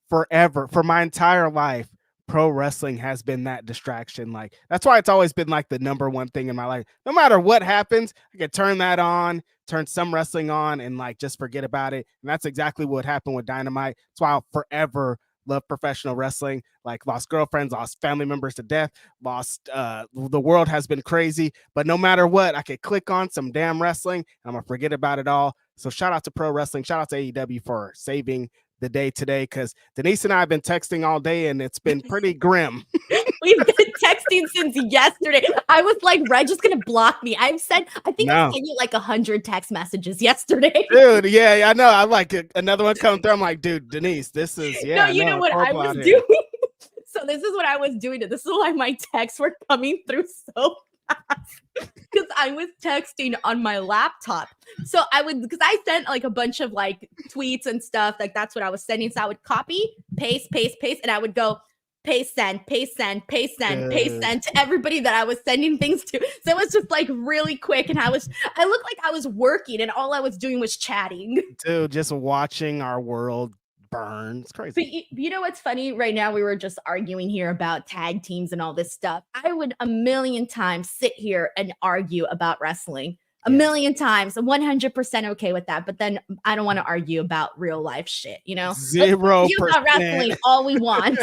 forever, for my entire life, pro wrestling has been that distraction. Like that's why it's always been like the number one thing in my life. No matter what happens, I can turn that on, turn some wrestling on, and like just forget about it. And that's exactly what happened with Dynamite. That's why I'll forever love professional wrestling. Like lost girlfriends, lost family members to death, lost the world has been crazy, but no matter what, I could click on some damn wrestling and I'm gonna forget about it all. So shout out to pro wrestling, shout out to AEW for saving the day today, because Denise and I have been texting all day and it's been pretty grim. We've been texting since yesterday. I was like, Reg is gonna block me. I sent you like 100 text messages yesterday. Dude, yeah, I know. I like another one coming through. I'm like, dude, Denise, this is know what I was doing? So this is what I was doing. This is why my texts were coming through so fast. Because I was texting on my laptop. So because I sent like a bunch of like tweets and stuff. Like that's what I was sending. So I would copy, paste, and I would go paste, send, paste, send, paste, send, paste, send to everybody that I was sending things to. So it was just like really quick. And I looked like I was working and all I was doing was chatting. Dude, just watching our world burn. It's crazy. But you know what's funny? Right now, we were just arguing here about tag teams and all this stuff. I would a million times sit here and argue about wrestling. A million times. I'm 100% okay with that. But then I don't want to argue about real life shit, 0%. About wrestling all we want.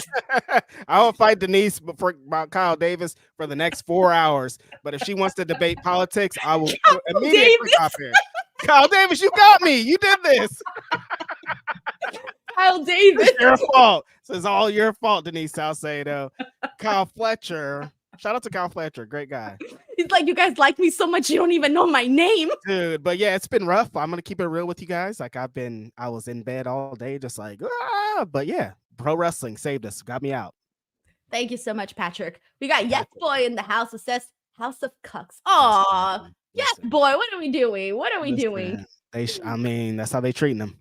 I will fight Denise about Kyle Davis for the next 4 hours. But if she wants to debate politics, I will immediately hop in. Kyle Davis, you got me. You did this. Kyle Davis. It's your fault. This is all your fault, Denise Salcedo. Kyle Fletcher. Shout out to Kyle Fletcher. Great guy. He's like, you guys like me so much, you don't even know my name. Dude, but yeah, it's been rough. I'm going to keep it real with you guys. Like I was in bed all day, just like, but yeah, pro wrestling saved us. Got me out. Thank you so much, Patrick. We got Yes Boy in the house that says House of Cucks. Aw, Yes Boy, what are we doing? What are we doing? That's how they treating them.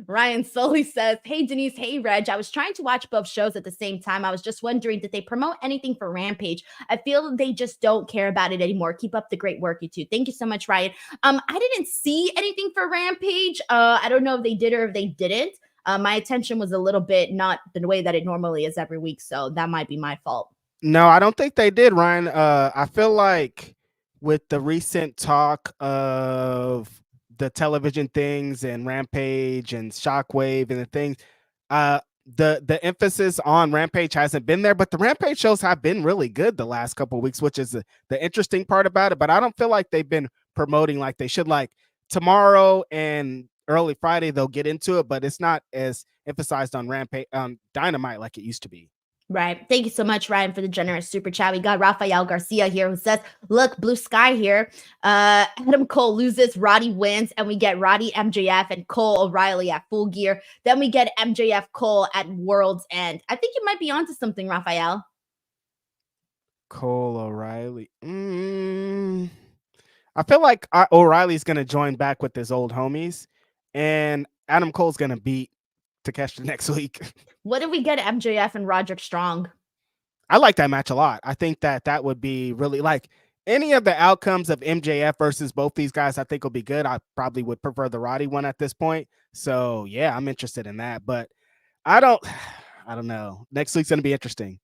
Ryan Sully says, hey, Denise, hey, Reg. I was trying to watch both shows at the same time. I was just wondering, did they promote anything for Rampage? I feel they just don't care about it anymore. Keep up the great work, you two. Thank you so much, Ryan. I didn't see anything for Rampage. I don't know if they did or if they didn't. My attention was a little bit not the way that it normally is every week, so that might be my fault. No, I don't think they did, Ryan. I feel like with the recent talk of the television things and Rampage and Shockwave and the things, the emphasis on Rampage hasn't been there, but the Rampage shows have been really good the last couple of weeks, which is the interesting part about it. But I don't feel like they've been promoting like they should. Like tomorrow and early Friday, they'll get into it, but it's not as emphasized on Rampage, Dynamite like it used to be. Right. Thank you so much, Ryan, for the generous super chat. We got Rafael Garcia here who says, look, blue sky here. Adam Cole loses, Roddy wins, and we get Roddy MJF and Cole O'Reilly at Full Gear. Then we get MJF Cole at World's End. I think you might be onto something, Rafael. Cole O'Reilly. I feel like O'Reilly's going to join back with his old homies, and Adam Cole's going to beat Takeshita next week. What if we get MJF and Roderick Strong? I like that match a lot. I think that would be really, like, any of the outcomes of MJF versus both these guys, I think will be good. I probably would prefer the Roddy one at this point. So yeah, I'm interested in that, but I don't know. Next week's going to be interesting.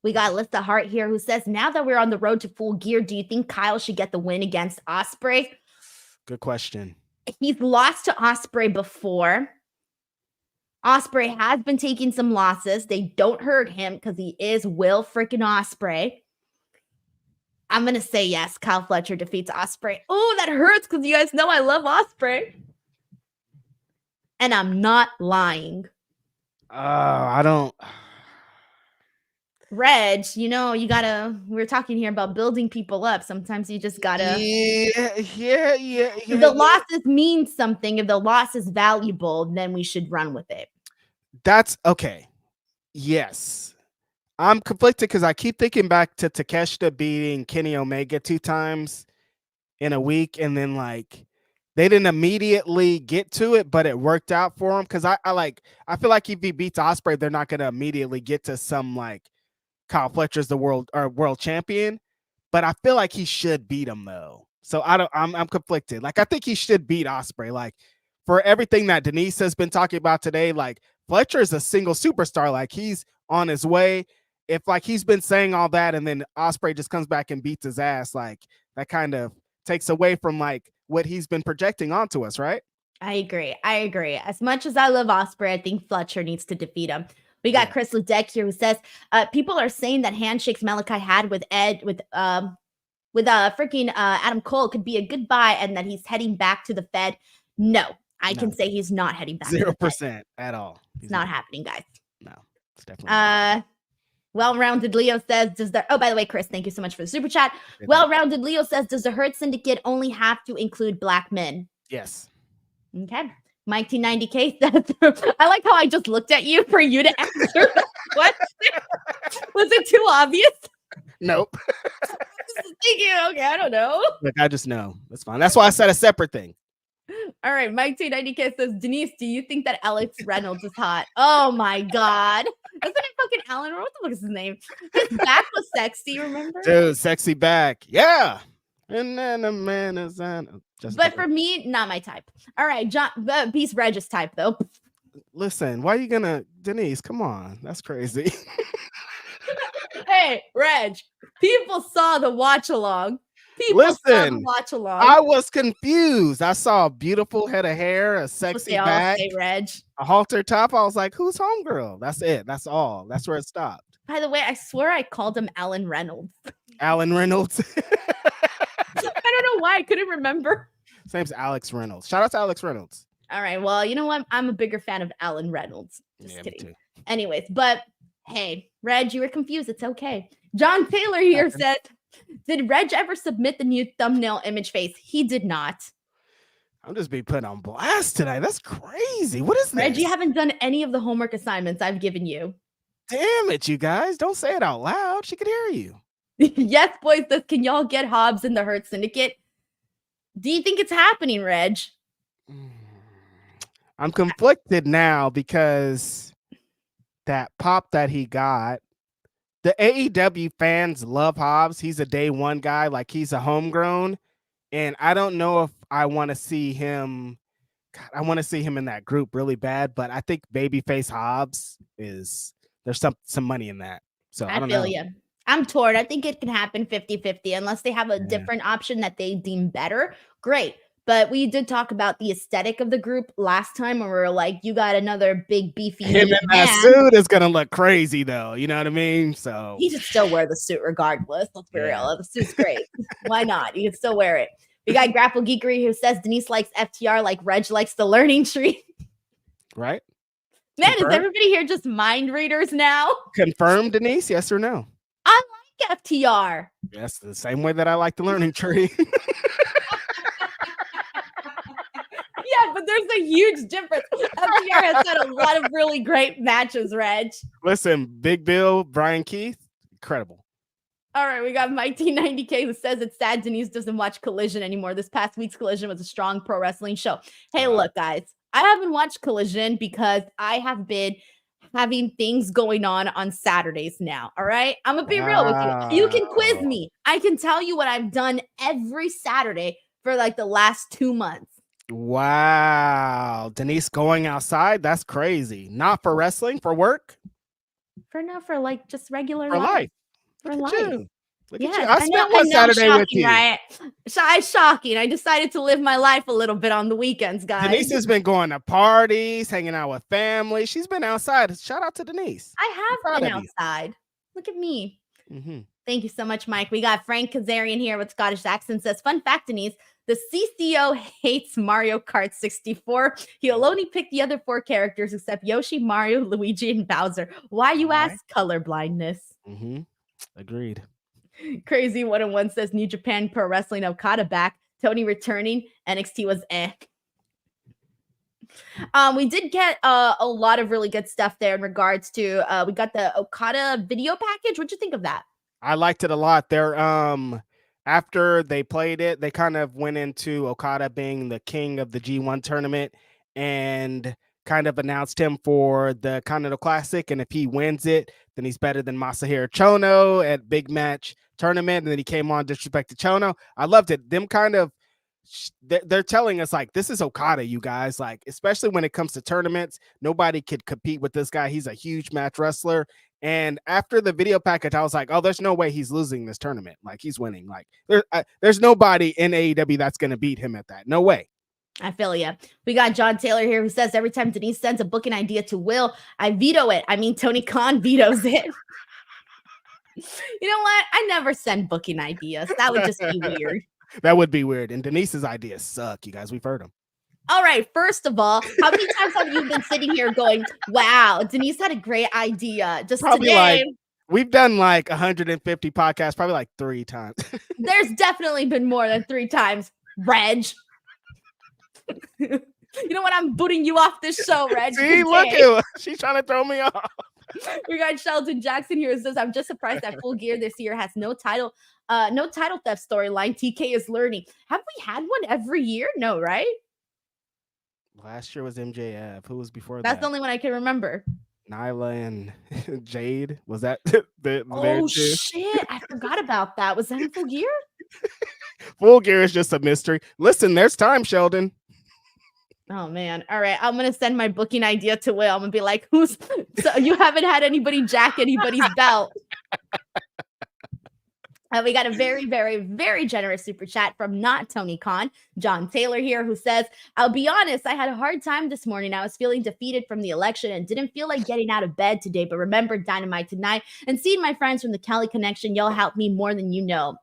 We got Lista Hart here who says, now that we're on the road to Full Gear, do you think Kyle should get the win against Ospreay? Good question. He's lost to Ospreay before. Ospreay has been taking some losses. They don't hurt him because he is Will freaking Ospreay. I'm going to say yes. Kyle Fletcher defeats Ospreay. Oh, that hurts because you guys know I love Ospreay. And I'm not lying. I don't. Reg, you gotta, we're talking here about building people up. Sometimes you just gotta. Yeah. If the losses mean something, if the loss is valuable, then we should run with it. That's okay. Yes. I'm conflicted because I keep thinking back to Takeshita beating Kenny Omega 2 times. in a week, and then like they didn't immediately get to it, but it worked out for him. Because I feel like if he beats Ospreay, they're not gonna immediately get to some like Kyle Fletcher's the world champion, but I feel like he should beat him though. So I'm conflicted. Like I think he should beat Ospreay. Like for everything that Denise has been talking about today, like Fletcher is a single superstar. Like he's on his way. If like he's been saying all that and then Ospreay just comes back and beats his ass, like that kind of takes away from like what he's been projecting onto us, right? I agree. As much as I love Ospreay, I think Fletcher needs to defeat him. We got Chris Ledeck here who says people are saying that handshakes Malachi had with freaking Adam Cole could be a goodbye and that he's heading back to the Fed. No, I can say he's not heading back. 0% at all. It's not happening, guys. No, it's definitely. Well-rounded Leo says, oh, by the way, Chris, thank you so much for the super chat. Well-rounded Leo says, does the Hurt Syndicate only have to include black men? Yes. Okay. Mike T90K says, I like how I just looked at you for you to answer the question. Was it too obvious? Nope. Thinking, okay, I don't know. Look, I just know. That's fine. That's why I said a separate thing. All right. Mike T90K says, Denise, do you think that Alex Reynolds is hot? Oh my God. Isn't it fucking Alan? What the fuck is his name? His back was sexy, remember? Dude, sexy back. Yeah. And then the man is on. But for me, not my type. All right. John, Beast Regis type, though. Listen, why are you gonna, Denise? Come on. That's crazy. Hey, Reg, people saw the watch along. Listen, I was confused. I saw a beautiful head of hair, a sexy back, Reg. a halter top. I was like, who's homegirl? That's it. That's all. That's where it stopped. By the way, I swear I called him Alan Reynolds. Alan Reynolds. I don't know why. I couldn't remember. His name's Alex Reynolds. Shout out to Alex Reynolds. All right. Well, you know what? I'm a bigger fan of Alan Reynolds. Just kidding. Anyways, but hey, Reg, you were confused. It's okay. John Taylor here said, did Reg ever submit the new thumbnail image face? He did not. I'm just being put on blast tonight. That's crazy. What is this? Reg, you haven't done any of the homework assignments I've given you. Damn it, you guys. Don't say it out loud. She could hear you. Yes, boys. Can y'all get Hobbs in the Hurt Syndicate? Do you think it's happening, Reg? I'm conflicted now because that pop that he got, the AEW fans love Hobbs. He's a day one guy, like he's a homegrown. And I don't know if I want to see him. God, I want to see him in that group really bad, but I think babyface Hobbs there's some money in that. So I don't know. You. I'm torn. I think it can happen 50-50 unless they have a different option that they deem better. Great. But we did talk about the aesthetic of the group last time when we were like, you got another big beefy him in that suit is gonna look crazy though. You know what I mean? So he should still wear the suit regardless. Let's be real. The suit's great. Why not? You can still wear it. We got Grapple Geekery who says Denise likes FTR like Reg likes the learning tree. Right? Man, Confirmed? Is everybody here just mind readers now? Confirmed, Denise? Yes or no? I like FTR. Yes, the same way that I like the learning tree. Yeah, but there's a huge difference. FTR has had a lot of really great matches, Reg. Listen, Big Bill, Brian Keith, incredible. All right, we got Mike T90K who says it's sad Denise doesn't watch Collision anymore. This past week's Collision was a strong pro wrestling show. Hey, look, guys, I haven't watched Collision because I have been having things going on Saturdays now. All right, I'm gonna be real with you. You can quiz me. I can tell you what I've done every Saturday for like the last 2 months. Wow, Denise going outside? That's crazy. Not for wrestling, for work? For like just regular life. For life. Look at you. I spent one Saturday with you. Right? It's shocking. I decided to live my life a little bit on the weekends, guys. Denise has been going to parties, hanging out with family. She's been outside. Shout out to Denise. I have been outside. Look at me. Mm-hmm. Thank you so much, Mike. We got Frank Kazarian here with Scottish accent. Says, fun fact, Denise, the CCO hates Mario Kart 64. He'll only pick the other 4 characters except Yoshi, Mario, Luigi, and Bowser. Why, you ask? Color blindness. Mm-hmm. Agreed. Crazy 101 says New Japan Pro Wrestling Okada back. Tony returning. NXT was eh. We did get a lot of really good stuff there in regards to we got the Okada video package. What'd you think of that? I liked it a lot. They're after they played it, they kind of went into Okada being the king of the G1 tournament and kind of announced him for the Continental Classic. And if he wins it, then he's better than Masahiro Chono at big match tournament. And then he came on disrespected Chono. I loved it. Them kind of, they're telling us like, this is Okada, you guys, like, especially when it comes to tournaments, nobody could compete with this guy. He's a huge match wrestler. And after the video package, I was like, oh, there's no way he's losing this tournament. Like, he's winning. Like, there's nobody in AEW that's going to beat him at that. No way. I feel you. We got John Taylor here who says every time Denise sends a booking idea to Will, I veto it. I mean, Tony Khan vetoes it. You know what? I never send booking ideas. That would just be weird. That would be weird. And Denise's ideas suck, you guys. We've heard them. All right. First of all, how many times have you been sitting here going, wow, Denise had a great idea just probably today? Like, we've done like 150 podcasts, probably like 3 times. There's definitely been more than 3 times, Reg. You know what? I'm booting you off this show, Reg. See, look at her. She's trying to throw me off. We got Sheldon Jackson here who says, I'm just surprised that Full Gear this year has no title theft storyline. TK is learning. Have we had one every year? No, right? Last year was MJF. Who was before that? That's the only one I can remember. Nyla and Jade. Was that oh shit, I forgot about that. Was that in Full Gear? Full Gear is just a mystery. Listen, there's time, Sheldon. Oh man. All right. I'm gonna send my booking idea to Will. I'm gonna be like, so you haven't had anybody jack anybody's belt. We got a very, very, very generous super chat from not Tony Khan, John Taylor here, who says, I'll be honest, I had a hard time this morning. I was feeling defeated from the election and didn't feel like getting out of bed today, but remembered Dynamite tonight and seeing my friends from the Cali Connection. Y'all helped me more than you know.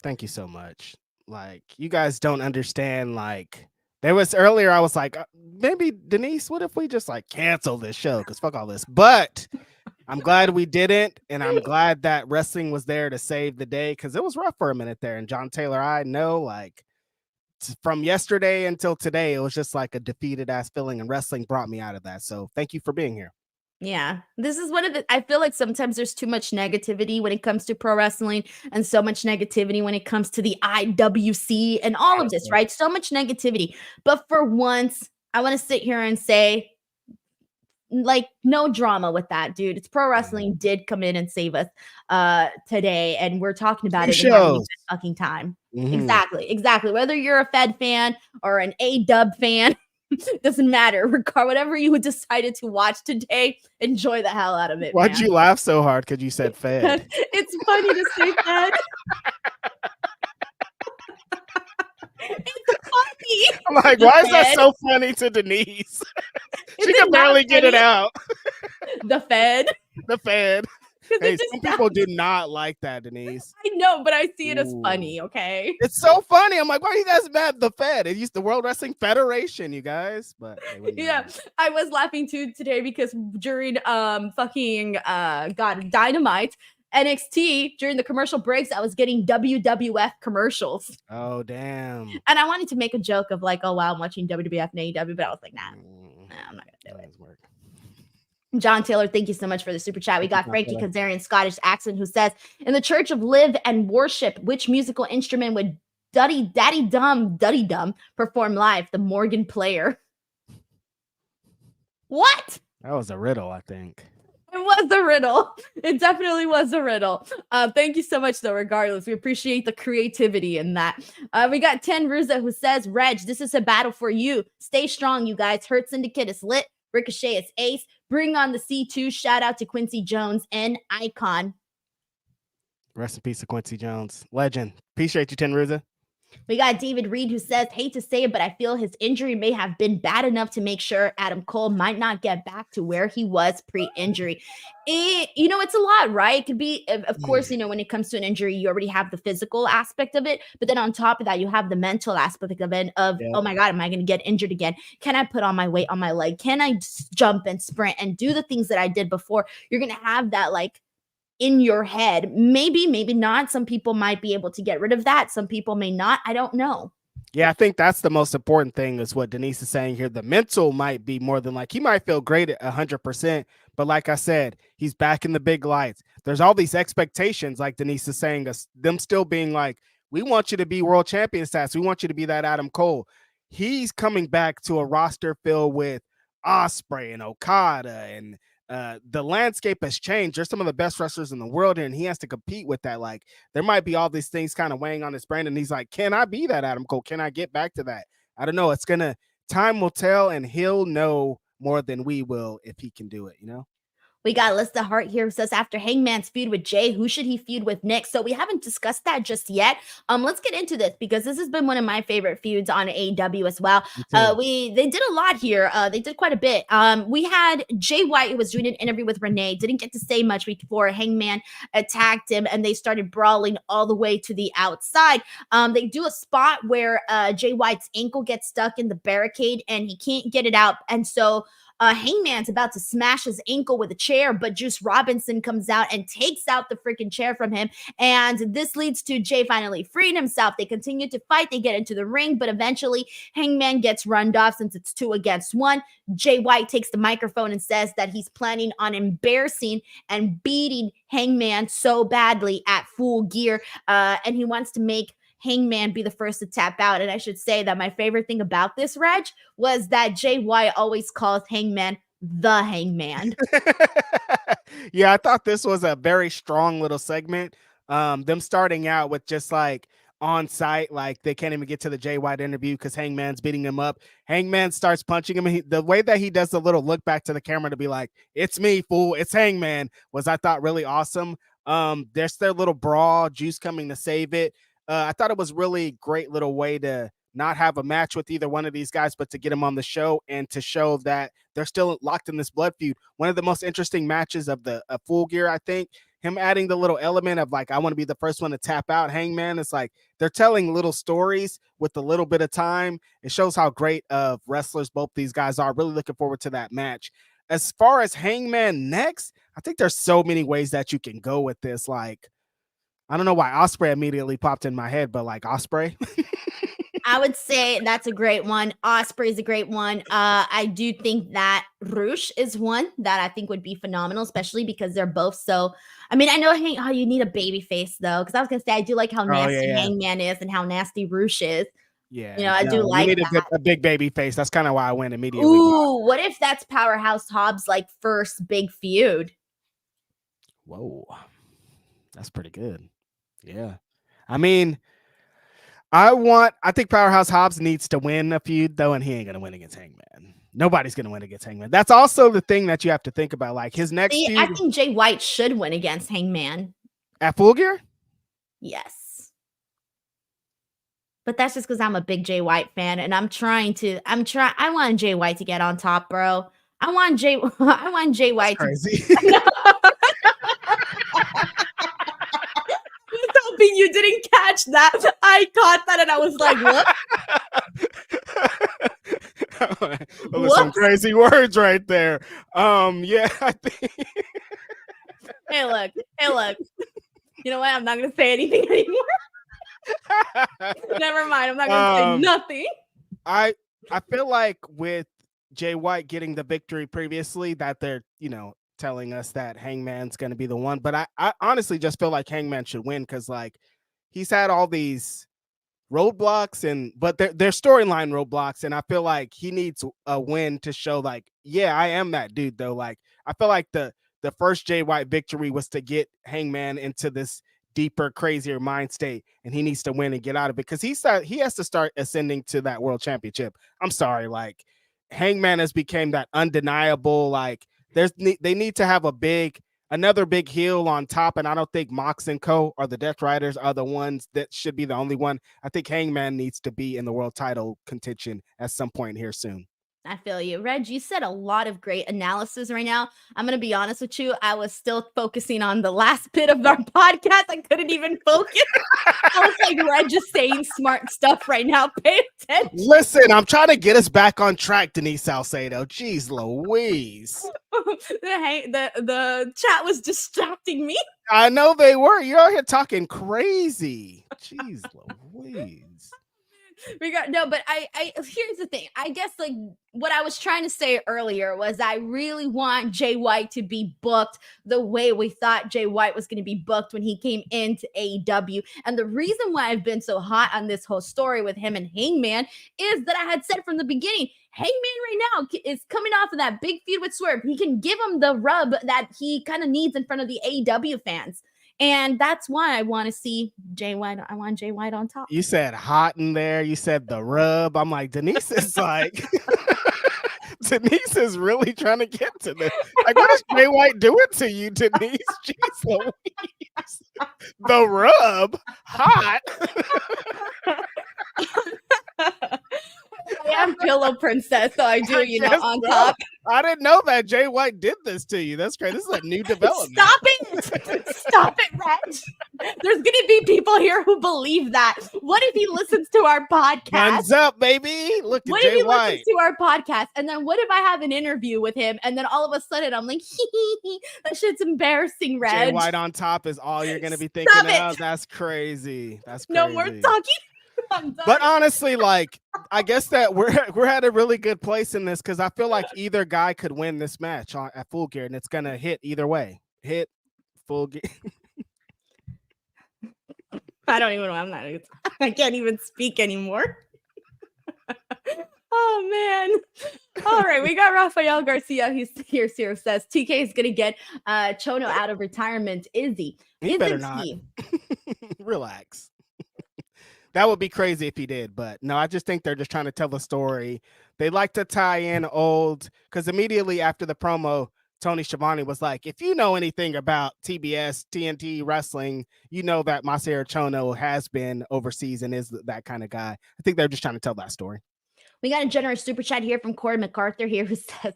Thank you so much. Like, you guys don't understand, like, there was earlier, I was like, maybe Denise, what if we just like cancel this show? Because fuck all this. But I'm glad we didn't. And I'm glad that wrestling was there to save the day because it was rough for a minute there. And John Taylor, I know, like, from yesterday until today, it was just like a defeated ass feeling. And wrestling brought me out of that. So thank you for being here. Yeah, this is one of the, I feel like sometimes there's too much negativity when it comes to pro wrestling and so much negativity when it comes to the IWC and all of this, right? So much negativity. But for once, I want to sit here and say, like, no drama with that, dude. It's pro wrestling did come in and save us today. And we're talking about it in a fucking time. Mm-hmm. Exactly. Whether you're a Fed fan or an A-Dub fan, doesn't matter. Whatever you decided to watch today, enjoy the hell out of it. Why'd you laugh so hard? Because you said Fed. It's funny to say Fed. It's funny. I'm like, why is that so funny to Denise? She can barely get it out. The Fed. The Fed. Hey, some people do not like that, Denise. I know, but I see it as funny, okay? It's so funny. I'm like, why are you guys mad at the Fed? It used the World Wrestling Federation, you guys. But yeah, I was laughing too today because during Dynamite, NXT, during the commercial breaks, I was getting WWF commercials. Oh, damn. And I wanted to make a joke of like, oh, wow, I'm watching WWF and AEW, but I was like, nah, I'm not going to do it. John Taylor, thank you so much for the super chat. We got Frankie Kazarian Scottish accent who says, in the Church of Live and Worship, which musical instrument would Daddy Dum perform live? The Morgan player. What? That was a riddle, I think. It was a riddle. It definitely was a riddle. Thank you so much, though, regardless. We appreciate the creativity in that. We got Ten Ruza who says, Reg, this is a battle for you. Stay strong, you guys. Hurt Syndicate is lit. Ricochet is ace. Bring on the C2. Shout out to Quincy Jones and Icon. Rest in peace to Quincy Jones. Legend. Appreciate you, Ten Ruza. We got David Reed who says, hate to say it, but I feel his injury may have been bad enough to make sure Adam Cole might not get back to where he was pre-injury. It's a lot, right? It could be, of course, when it comes to an injury, you already have the physical aspect of it. But then on top of that, you have the mental aspect of it oh my God, am I going to get injured again? Can I put on my weight on my leg? Can I jump and sprint and do the things that I did before? You're going to have that like in your head. Maybe not. Some people might be able to get rid of that. Some people may not. I don't know. Yeah, I think that's the most important thing is what Denise is saying here. The mental might be more than like, he might feel great at 100%, but like I said, he's back in the big lights. There's all these expectations, like Denise is saying, them still being like, We want you to be world champion stats. We want you to be that Adam Cole. He's coming back to a roster filled with Ospreay and Okada, and the landscape has changed. There's some of the best wrestlers in the world here, and he has to compete with that. Like, there might be all these things kind of weighing on his brain, and he's like, can I be that Adam Cole? Can I get back to that? I don't know. Time will tell, and he'll know more than we will if he can do it, you know? We got Alyssa Hart here who says, after Hangman's feud with Jay, who should he feud with next? So we haven't discussed that just yet. Let's get into this because this has been one of my favorite feuds on AEW as well. They did a lot here. They did quite a bit. We had Jay White, who was doing an interview with Renee, didn't get to say much before Hangman attacked him, and they started brawling all the way to the outside. They do a spot where Jay White's ankle gets stuck in the barricade and he can't get it out. And so Hangman's about to smash his ankle with a chair, but Juice Robinson comes out and takes out the freaking chair from him. And this leads to Jay finally freeing himself. They continue to fight. They get into the ring, but eventually Hangman gets runned off since it's 2 against 1. Jay White takes the microphone and says that he's planning on embarrassing and beating Hangman so badly at Full Gear. And he wants to make Hangman be the first to tap out. And I should say that my favorite thing about this, Reg, was that Jay White always calls Hangman the Hangman. Yeah, I thought this was a very strong little segment. Them starting out with just like on site, like they can't even get to the Jay White interview because Hangman's beating him up. Hangman starts punching him. The way that he does the little look back to the camera to be like, it's me, fool, it's Hangman, was, I thought, really awesome. There's their little brawl, Juice coming to save it. I thought it was really great little way to not have a match with either one of these guys, but to get them on the show and to show that they're still locked in this blood feud. One of the most interesting matches of the Full Gear, I think. Him adding the little element of like, I want to be the first one to tap out Hangman. It's like they're telling little stories with a little bit of time. It shows how great of wrestlers both these guys are. Really looking forward to that match. As far as Hangman next, I think there's so many ways that you can go with this. Like, I don't know why Ospreay immediately popped in my head, but like Ospreay. I would say that's a great one. Ospreay is a great one. I do think that Rush is one that I think would be phenomenal, especially because they're both so. I mean, I know how you need a baby face though, because I was gonna say I do like how nasty Hangman is and how nasty Rush is. Yeah, you know, I do like that. A big baby face. That's kind of why I went immediately. Ooh, what if that's Powerhouse Hobbs' like first big feud? Whoa, that's pretty good. Yeah, I mean, I think Powerhouse Hobbs needs to win a feud though, and he ain't gonna win against Hangman. Nobody's gonna win against Hangman. That's also the thing that you have to think about. Like his next feud, I think Jay White should win against Hangman at Full Gear. Yes, but that's just because I'm a big Jay White fan, and I want Jay White to get on top, bro. I want Jay White. Crazy. Hoping you didn't catch that. I caught that and I was like, what? Those are some crazy words right there. Yeah, I think. Hey, look. You know what? I'm not gonna say anything anymore. Never mind. I'm not gonna say nothing. I feel like with Jay White getting the victory previously, that they're, telling us that Hangman's going to be the one, but I honestly just feel like Hangman should win because like he's had all these roadblocks but they're storyline roadblocks, and I feel like he needs a win to show like, yeah, I am that dude though. Like I feel like the first Jay White victory was to get Hangman into this deeper, crazier mind state, and he needs to win and get out of it because he has to start ascending to that world championship. I'm sorry, like Hangman has become that undeniable, like they need to have another big heel on top, and I don't think Mox and Co. or the Death Riders are the ones that should be the only one. I think Hangman needs to be in the world title contention at some point here soon. I feel you. Reg, you said a lot of great analysis right now. I'm going to be honest with you. I was still focusing on the last bit of our podcast. I couldn't even focus. I was like, Reg is saying smart stuff right now. Pay attention. Listen, I'm trying to get us back on track, Denise Salcedo. Jeez Louise. the chat was distracting me. I know they were. You're out here talking crazy. Jeez Louise. but I here's the thing. I guess like what I was trying to say earlier was I really want Jay White to be booked the way we thought Jay White was going to be booked when he came into AEW. And the reason why I've been so hot on this whole story with him and Hangman is that I had said from the beginning, Hangman right now is coming off of that big feud with Swerve. He can give him the rub that he kind of needs in front of the AEW fans. And that's why I want to see Jay White. I want Jay White on top. You said hot in there. You said the rub. I'm like, Denise is like, Denise is really trying to get to this. Like, what is Jay White doing to you, Denise? Jeez Louise. The rub, hot. I am Pillow Princess, so I do, on top. I didn't know that Jay White did this to you. That's crazy. This is a new development. Stop it. Stop it, Reg. There's going to be people here who believe that. What if he listens to our podcast? Guns up, baby. Look at Jay White. What if he listens to our podcast? And then what if I have an interview with him? And then all of a sudden I'm like, that shit's embarrassing, Reg. Jay White on top is all you're going to be thinking of. That's crazy. That's crazy. No more talking. But honestly, like, I guess that we're at a really good place in this because I feel like either guy could win this match at Full Gear, and it's gonna hit either way. Hit Full Gear. I don't even know. I can't even speak anymore. Oh man. All right, we got Rafael Garcia. He's here says TK is gonna get Chono out of retirement. Is he? He better not. Relax. That would be crazy if he did, but no, I just think they're just trying to tell a story. They like to tie in old, because immediately after the promo, Tony Schiavone was like, if you know anything about TBS, TNT wrestling, you know that Masahiro Chono has been overseas and is that kind of guy. I think they're just trying to tell that story. We got a generous super chat here from Corey MacArthur here who says,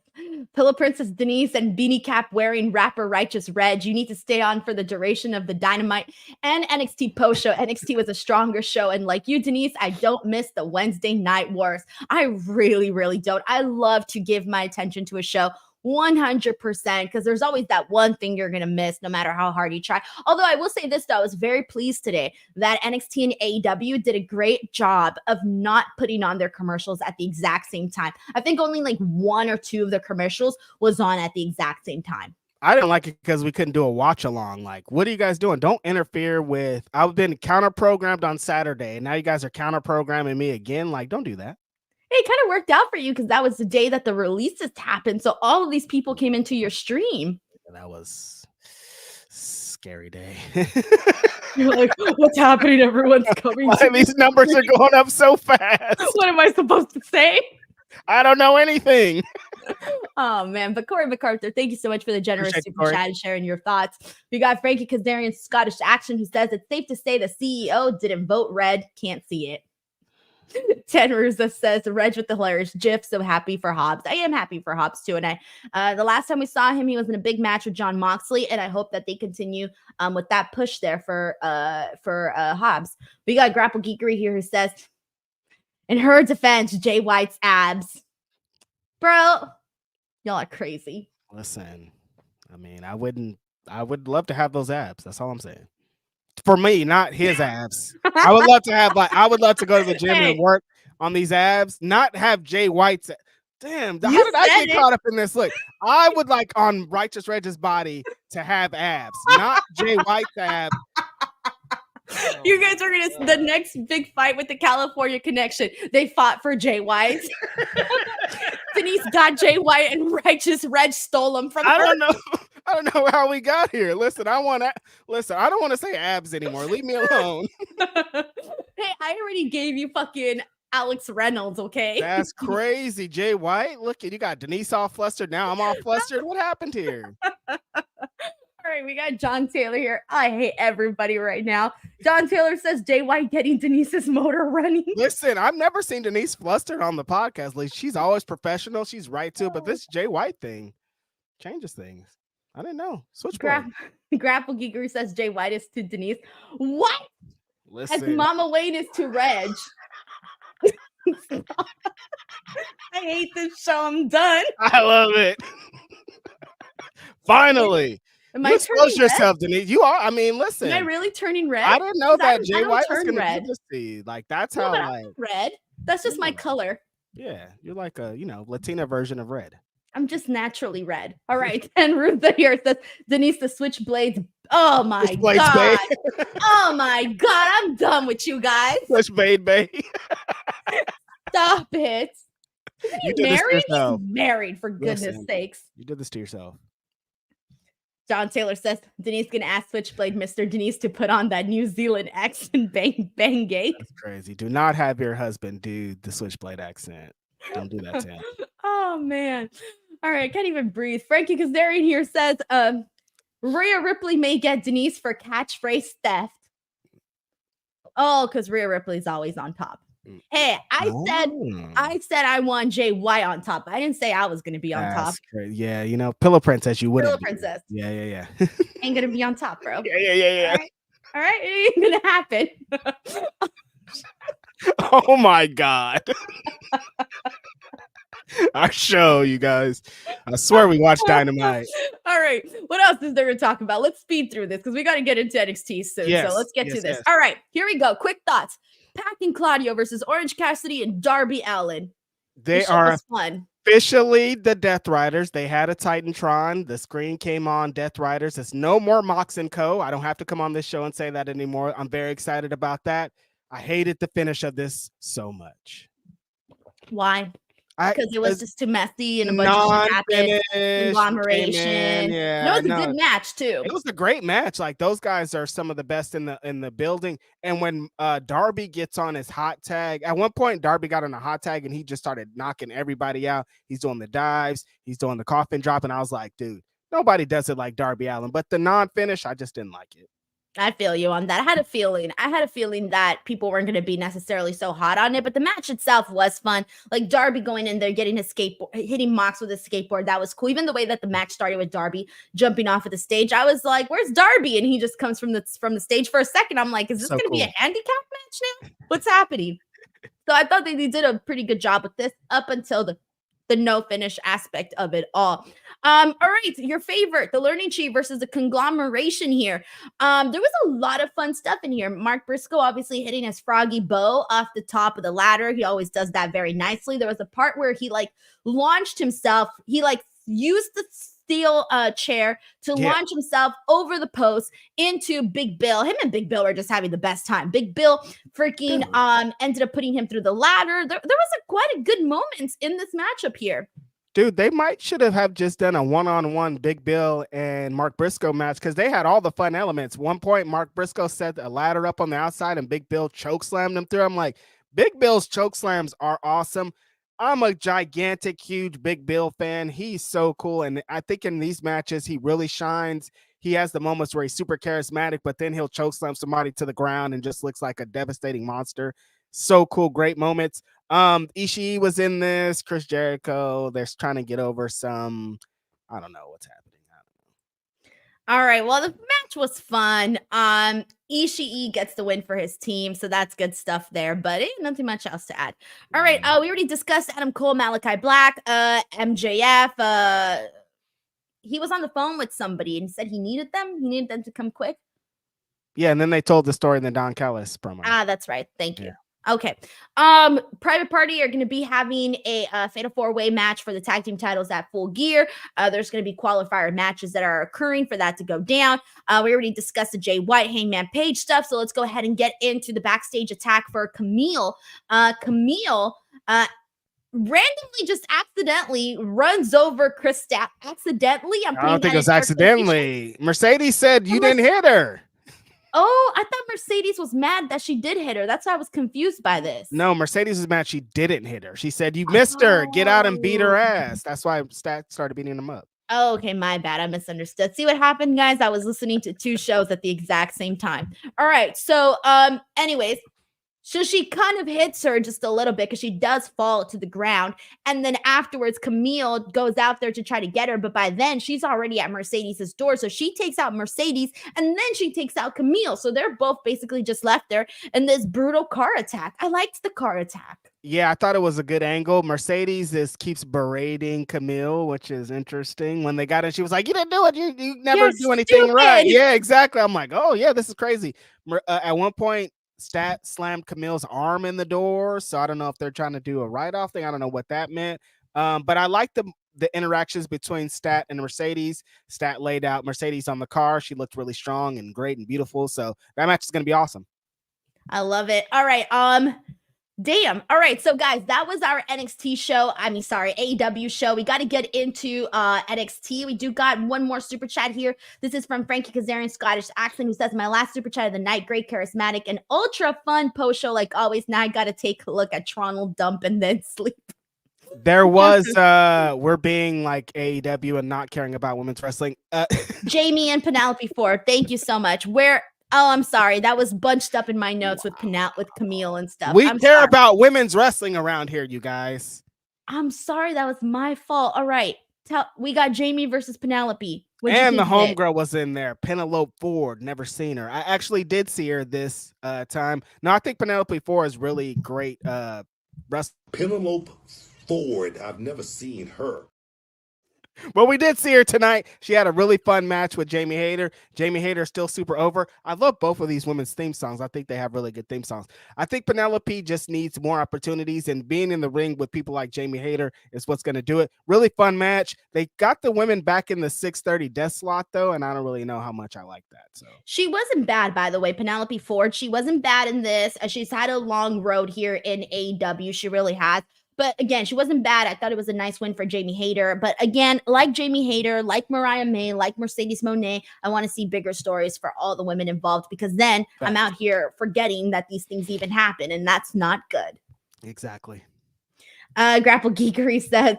Pillow Princess Denise and beanie cap wearing rapper Righteous Reg, you need to stay on for the duration of the Dynamite and NXT post show. NXT was a stronger show. And like you, Denise, I don't miss the Wednesday Night Wars. I really, really don't. I love to give my attention to a show 100% because there's always that one thing you're going to miss no matter how hard you try. Although I will say this, though, I was very pleased today that NXT and AEW did a great job of not putting on their commercials at the exact same time. I think only like one or two of the commercials was on at the exact same time. I didn't like it because we couldn't do a watch along. Like, what are you guys doing? Don't interfere with, I've been counter programmed on Saturday and now you guys are counter programming me again. Like, don't do that. It kind of worked out for you because that was the day that the releases happened. So all of these people came into your stream. That was a scary day. You're like, what's happening? Everyone's coming. These numbers are going up so fast. What am I supposed to say? I don't know anything. Oh, man. But Corey MacArthur, thank you so much for the generous super chat and sharing your thoughts. We got Frankie Kazarian Scottish Action who says it's safe to say the CEO didn't vote red. Can't see it. Ted Ruza says Reg with the hilarious GIF. So happy for Hobbs. I am happy for Hobbs too. And the last time we saw him, he was in a big match with John Moxley, and I hope that they continue with that push there for Hobbs. We got Grapple Geekery here who says, in her defense, Jay White's abs, bro. Y'all are crazy. Listen, I mean, I would love to have those abs. That's all I'm saying. For me, not his abs. I would love to go to the gym and work on these abs, not have Jay White's. Damn, how did I get caught up in this? Look, I would like on Righteous Reg's body to have abs, not Jay White's abs. You guys are gonna the next big fight with the California Connection. They fought for Jay White. Denise got Jay White, and Righteous Reg stole him from her. I don't know how we got here. Listen, I don't want to say abs anymore. Leave me alone. Hey, I already gave you fucking Alex Reynolds, okay? That's crazy. Jay White, look, you got Denise all flustered. Now I'm all flustered. What happened here? All right, we got John Taylor here. I hate everybody right now. John Taylor says Jay White getting Denise's motor running. Listen, I've never seen Denise flustered on the podcast. Like, she's always professional. She's right too. But this Jay White thing changes things. I didn't know. Switchboard. Grapple Geekery says Jay White is to Denise. What? Listen. As Mama Wayne is to Reg. I hate this show. I'm done. I love it. Finally. Am You I expose turning yourself, Denise. You are. I mean, listen. Am I really turning red? I didn't know that Jay I don't White was turn going to red. do this to you. Like, that's No, how, but I'm like, not red. That's just my color. yeah, you're like a, Latina version of red. I'm just naturally red. All right. And Ruth here says, Denise, the switchblades. Oh my God. Oh my God. I'm done with you guys. Switchblade, babe. Stop it. Isn't he married? He's married, for goodness sakes. You did this to yourself. John Taylor says, Denise gonna ask Switchblade Mr. Denise to put on that New Zealand accent bang gang. That's crazy. Do not have your husband do the Switchblade accent. Don't do that to him. Oh man. All right, I can't even breathe. Frankie Kazarian here says, Rhea Ripley may get Denise for catchphrase theft. Oh, because Rhea Ripley's always on top. Hey, I said I want Jay White on top. I didn't say I was gonna be on top. Crazy. Yeah, Pillow Princess, you wouldn't. Pillow Princess. Yeah. Ain't gonna be on top, bro. Yeah. All right, it ain't gonna happen. Oh my God. Our show, you guys. I swear we watched Dynamite. All right. What else is there to talk about? Let's speed through this because we got to get into NXT soon. So let's get to this. Yes. All right. Here we go. Quick thoughts. Pac and Claudio versus Orange Cassidy and Darby Allin. They are officially the Death Riders. They had a Titantron. The screen came on Death Riders. It's no more Mox & Co. I don't have to come on this show and say that anymore. I'm very excited about that. I hated the finish of this so much. Why? Because it was just too messy and a bunch of shit happened. Conglomeration. Yeah, it was a good match too. It was a great match. Like, those guys are some of the best in the building. And when Darby gets on his hot tag, at one point Darby got on a hot tag and he just started knocking everybody out. He's doing the dives, he's doing the coffin drop, and I was like, dude, nobody does it like Darby Allin. But the non-finish, I just didn't like it. I feel you on that. I had a feeling that people weren't going to be necessarily so hot on it, but the match itself was fun. Like Darby going in there, getting his skateboard, hitting Mox with his skateboard. That was cool. Even the way that the match started with Darby jumping off of the stage, I was like, where's Darby? And he just comes from the stage for a second. I'm like, is this going to be a handicap match now? What's happening? So I thought they did a pretty good job with this up until the no finish aspect of it all. All right, your favorite, the Learning Tree versus the Conglomeration here. There was a lot of fun stuff in here. Mark Briscoe obviously hitting his froggy bow off the top of the ladder. He always does that very nicely. There was a part where he launched himself. He used the steel chair to launch himself over the post into Big Bill. Him and Big Bill were just having the best time. Big Bill freaking ended up putting him through the ladder. There was quite a good moments in this matchup here. Dude, they should have just done a one-on-one Big Bill and Mark Briscoe match because they had all the fun elements. One point, Mark Briscoe set a ladder up on the outside and Big Bill chokeslammed him through. I'm like, Big Bill's chokeslams are awesome. I'm a gigantic, huge Big Bill fan. He's so cool. And I think in these matches, he really shines. He has the moments where he's super charismatic, but then he'll chokeslam somebody to the ground and just looks like a devastating monster. So cool. Great moments. Ishii was in this. Chris Jericho. They're trying to get over some, I don't know what's happening. All right. Well, the match was fun. Ishii gets the win for his team, so that's good stuff there, but nothing much else to add. All right. We already discussed Adam Cole, Malachi Black, MJF. He was on the phone with somebody and said he needed them. He needed them to come quick. Yeah, and then they told the story in the Don Callis promo. That's right. Thank you. Okay. Private Party are going to be having a Fatal 4-Way match for the tag team titles at Full Gear. There's going to be qualifier matches that are occurring for that to go down. We already discussed the Jay White, Hangman Page stuff, so let's go ahead and get into the backstage attack for Camille. Camille randomly just accidentally runs over Chris Stapp. Accidentally? I don't think it was accidentally. Mercedes said you didn't hit her. Oh, I thought Mercedes was mad that she did hit her. That's why I was confused by this. No, Mercedes was mad she didn't hit her. She said, you missed her. Get out and beat her ass. That's why Stat started beating them up. Oh, okay. My bad. I misunderstood. See what happened, guys? I was listening to two shows at the exact same time. All right. So, anyways, so she kind of hits her just a little bit because she does fall to the ground. And then afterwards, Camille goes out there to try to get her. But by then, she's already at Mercedes' door. So she takes out Mercedes and then she takes out Camille. So they're both basically just left there in this brutal car attack. I liked the car attack. Yeah, I thought it was a good angle. Mercedes keeps berating Camille, which is interesting. When they got in, she was like, "You didn't do it. You never You're do anything right." stupid. Yeah, exactly. I'm like, "Oh yeah, this is crazy." At one point, Stat slammed Camille's arm in the door, so I don't know if they're trying to do a write-off thing. I don't know what that meant. But I like the interactions between Stat and Mercedes. Stat laid out Mercedes on the car. She looked really strong and great and beautiful. So that match is going to be awesome. I love it. All right. Damn. All right. So, guys, that was our NXT show. AEW show. We got to get into NXT. We do got one more super chat here. This is from Frankie Kazarian, Scottish accent, who says, "My last super chat of the night. Great, charismatic, and ultra fun post show like always. Now I got to take a look at Toronto Dump and then sleep." There was we're being like AEW and not caring about women's wrestling. Jamie and Penelope Ford. Thank you so much. Oh, I'm sorry. That was bunched up in my notes with Camille and stuff. We care about women's wrestling around here, you guys. I'm sorry. That was my fault. All right. We got Jamie versus Penelope. And the homegirl was in there. Penelope Ford. Never seen her. I actually did see her this time. No, I think Penelope Ford is really great wrestler. Penelope Ford. I've never seen her. Well, we did see her tonight. She had a really fun match with Jamie Hayter. Jamie Hayter is still super over. I love both of these women's theme songs. I think they have really good theme songs. I think Penelope just needs more opportunities, and being in the ring with people like Jamie Hayter is what's going to do it. Really fun match. They got the women back in the 6:30 death slot, though, and I don't really know how much I like that. So she wasn't bad, by the way, Penelope Ford. She wasn't bad in this. She's had a long road here in AEW. She really has. But again, she wasn't bad. I thought it was a nice win for Jamie Hayter. But again, like Jamie Hayter, like Mariah May, like Mercedes Moné, I want to see bigger stories for all the women involved, because then I'm out here forgetting that these things even happen, and that's not good. Exactly. Grapple Geekery says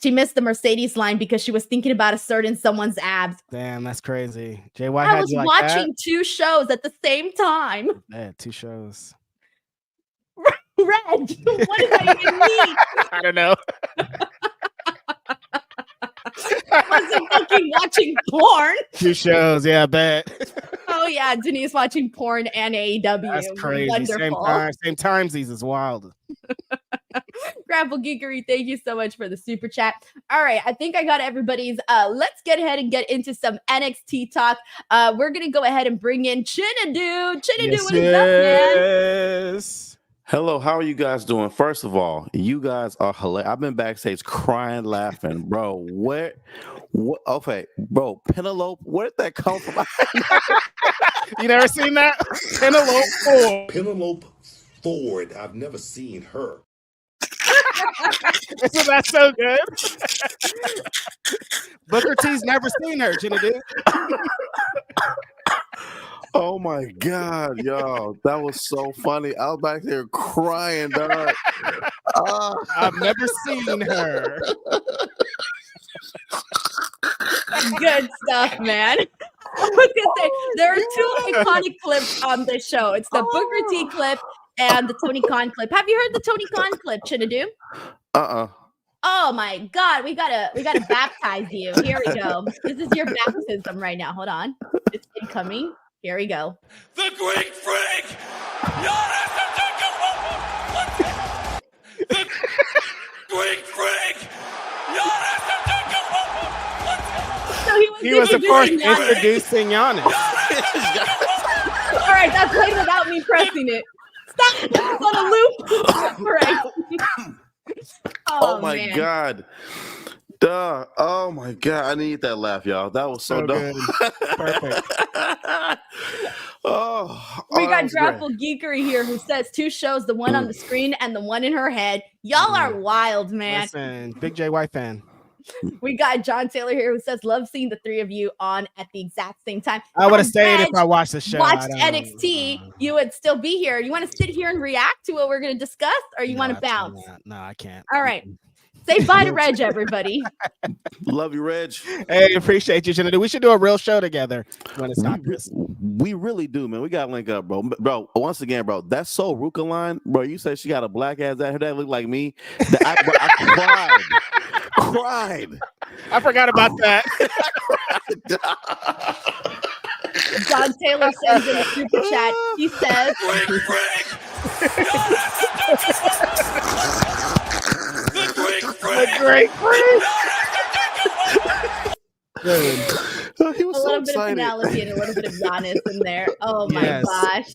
she missed the Mercedes line because she was thinking about asserting someone's abs. Damn, that's crazy. JY, I was watching two shows at the same time. Yeah, two shows. Reg, what does that even mean? I don't know. I wasn't fucking watching porn. Two shows, yeah, I bet. Oh yeah, Denise watching porn and AEW. That's crazy. Wonderful. Same timesies is wild. Grapple Geekery, thank you so much for the super chat. All right, I think I got everybody's. Let's get ahead and get into some NXT talk. We're gonna go ahead and bring in Chinedu. Chinedu, what is up, man? Hello, how are you guys doing? First of all, you guys are hilarious. I've been backstage crying, laughing, bro. Okay, bro, Penelope, where did that come from? You never seen that? Penelope Ford. Penelope Ford. I've never seen her. Isn't that so good? Booker T's never seen her, Chinedu. Oh my God, yo, that was so funny. I was back there crying, dog. I've never seen her. Good stuff, man. I was gonna say there are two iconic clips on this show. It's the Booker T clip and the Tony Khan clip. Have you heard the Tony Khan clip, Chinedu? Oh my God, we gotta baptize you. Here we go. This is your baptism right now. Hold on, it's incoming. Here we go. The Greek Freak! The Greek Freak! So he was of course introducing Giannis. All right, that's played without me pressing it. Stop! It's on a loop. All right. Oh my man. God. Duh. Oh my God. I need that laugh, y'all. That was so dumb. Perfect. We got Grapple Geekery here who says two shows, the one on the screen and the one in her head. Y'all are wild, man. Listen, big JY fan. We got John Taylor here who says, love seeing the three of you on at the exact same time. I would have stayed if I watched the show. Watched NXT, you would still be here. You want to sit here and react to what we're going to discuss, or you want to bounce? No, I can't. All right. Say bye to Reg, everybody. Love you, Reg. Hey, appreciate you, Chinedu. We should do a real show together when it's not this. We really do, man. We got to link up, bro. Bro, once again, bro, that So Ruka line, bro, you said she got a black ass out here that look like me. I cried. I forgot about that. John Taylor sends in a super chat. He says, Great freak. He was A so little bit of excited. Penelope and a little bit of Giannis in there. Oh my Yes. gosh.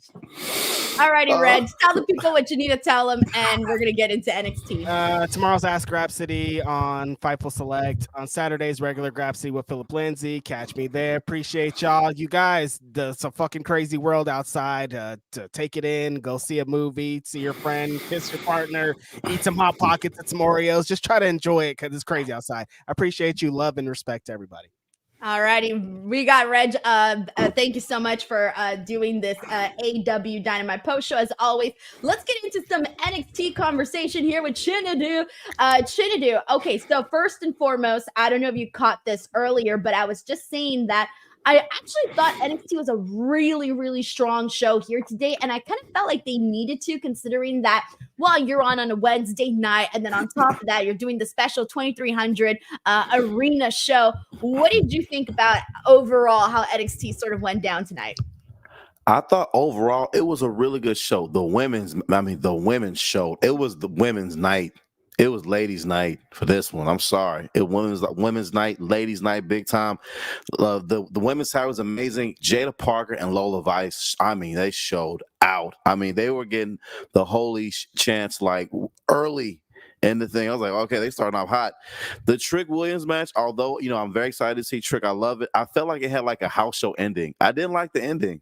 Alrighty, Reg, tell the people what you need to tell them, and we're gonna get into NXT. Tomorrow's Ask Grapsity on Fightful Select. On Saturdays, regular Grapsity with Philip Lindsay. Catch me there. Appreciate y'all. You guys, it's a fucking crazy world outside. To take it in, go see a movie, see your friend, kiss your partner, eat some Hot Pockets and some Oreos. Just try to enjoy it because it's crazy outside. I appreciate you. Love and respect to everybody. Alrighty, we got Reg. Thank you so much for doing this AEW Dynamite post show. As always, let's get into some NXT conversation here with Chinedu. Chinedu. Okay, so first and foremost, I don't know if you caught this earlier, but I was just saying that I actually thought NXT was a really, really strong show here today, and I kind of felt like they needed to, considering that, well, you're on a Wednesday night, and then on top of that, you're doing the special 2300 arena show. What did you think about overall how NXT sort of went down tonight? I thought overall it was a really good show. The women's show. It was the women's night. It was ladies' night for this one. I'm sorry. It was women's night, ladies' night, big time. The women's side was amazing. Jada Parker and Lola Vice, I mean, they showed out. I mean, they were getting the holy chance like early in the thing. I was like, okay, they starting off hot. The Trick Williams match, although, I'm very excited to see Trick. I love it. I felt like it had like a house show ending. I didn't like the ending.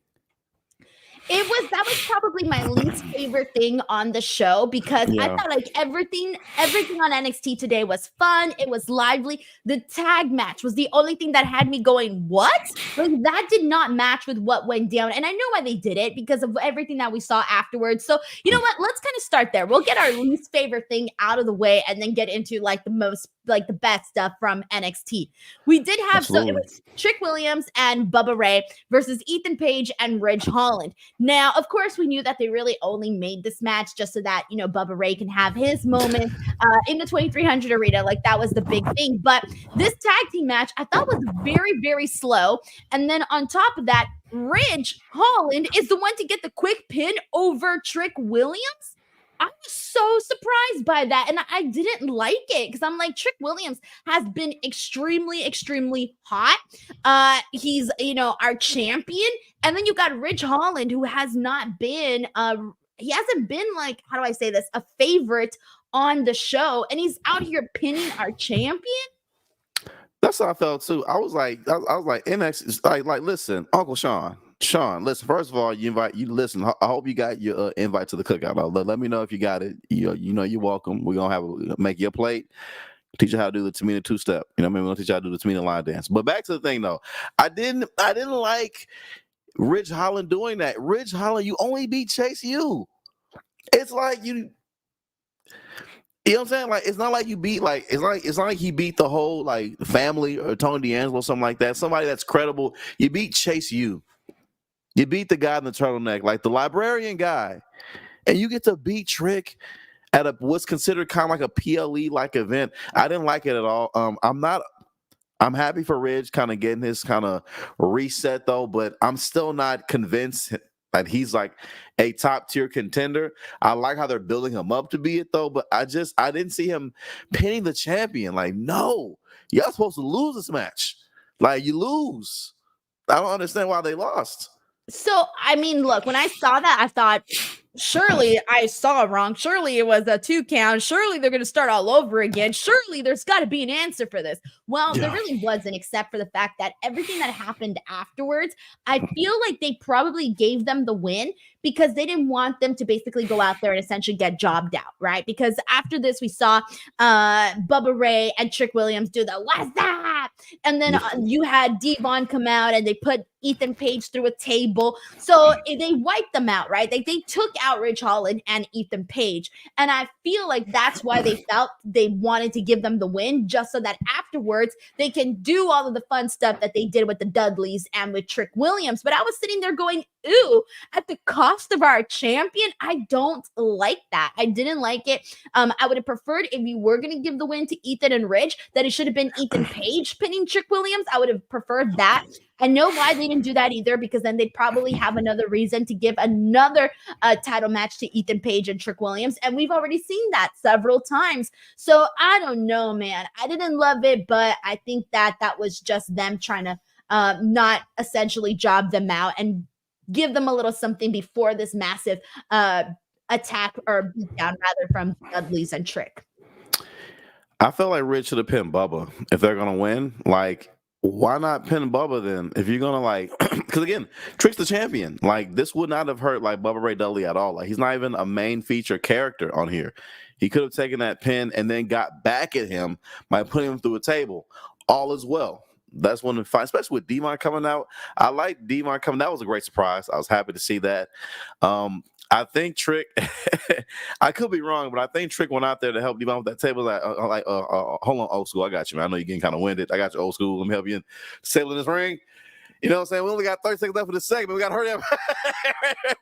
That was probably my least favorite thing on the show because I felt like everything on NXT today was fun. It was lively. The tag match was the only thing that had me going, what? Like that did not match with what went down. And I know why they did it because of everything that we saw afterwards. So you know what? Let's kind of start there. We'll get our least favorite thing out of the way and then get into like the best stuff from NXT. We did have, so it was Trick Williams and Bubba Ray versus Ethan Page and Ridge Holland. Now, of course, we knew that they really only made this match just so that, Bubba Ray can have his moment in the 2300 arena. Like that was the big thing. But this tag team match I thought was very, very slow. And then on top of that, Ridge Holland is the one to get the quick pin over Trick Williams. I was so surprised by that, and I didn't like it because I'm like, Trick Williams has been extremely, extremely hot. He's, our champion, and then you got Ridge Holland, who has not been, he hasn't been like, how do I say this, a favorite on the show, and he's out here pinning our champion. That's how I felt too. I was like, NXT is like, listen, Uncle Sean, listen, first of all, listen, I hope you got your invite to the cookout. Let me know if you got it. You're welcome. We're going to make you a plate, teach you how to do the Tamina two-step. We're going to teach you how to do the Tamina line dance. But back to the thing, though. I didn't like Ridge Holland doing that. Ridge Holland, you only beat Chase U. It's like you know what I'm saying? Like, it's not like you beat, like, it's not like he beat the whole, like, family or Tony D'Angelo, something like that. Somebody that's credible. You beat Chase U. You beat the guy in the turtleneck, like the librarian guy, and you get to beat Trick at what's considered kind of like a PLE-like event. I didn't like it at all. I'm happy for Ridge kind of getting his kind of reset, though, but I'm still not convinced that he's like a top-tier contender. I like how they're building him up to be it, though, but I didn't see him pinning the champion. Like, no, y'all supposed to lose this match. Like, you lose. I don't understand why they lost. So, I mean, look, when I saw that, I thought, surely I saw wrong. Surely it was a 2 count. Surely they're going to start all over again. Surely there's got to be an answer for this. Well, there really wasn't, except for the fact that everything that happened afterwards, I feel like they probably gave them the win because they didn't want them to basically go out there and essentially get jobbed out, right? Because after this, we saw Bubba Ray and Trick Williams do the "what's that?" And then you had Devon come out and they put Ethan Page through a table. So they wiped them out, right? They took out Ridge Holland and Ethan Page. And I feel like that's why they felt they wanted to give them the win, just so that afterwards they can do all of the fun stuff that they did with the Dudleys and with Trick Williams. But I was sitting there going, ooh, at the cost of our champion. I don't like that. I didn't like it. I would have preferred if you were going to give the win to Ethan and Ridge, that it should have been Ethan Page pinning Trick Williams. I would have preferred that. I know why they didn't do that either, because then they'd probably have another reason to give another title match to Ethan Page and Trick Williams. And we've already seen that several times. So I don't know, man. I didn't love it, but I think that was just them trying to not essentially job them out and give them a little something before this massive attack or beatdown, rather, from Dudley's and Trick. I feel like Ridge should have pinned Bubba if they're gonna win. Like, why not pin Bubba then? If you're gonna, like, because again, Trick's the champion. Like, this would not have hurt like Bubba Ray Dudley at all. Like, he's not even a main feature character on here. He could have taken that pin and then got back at him by putting him through a table. All is well. That's one of the fun, especially with Demon coming out. I like Demon coming. That was a great surprise. I was happy to see that. I think Trick, I could be wrong, but I think Trick went out there to help Demon with that table. Hold on, old school. I got you, man. I know you're getting kind of winded. I got you, old school. Let me help you sail in this ring. You know what I'm saying? We only got 30 seconds left for the segment. We got to hurry up.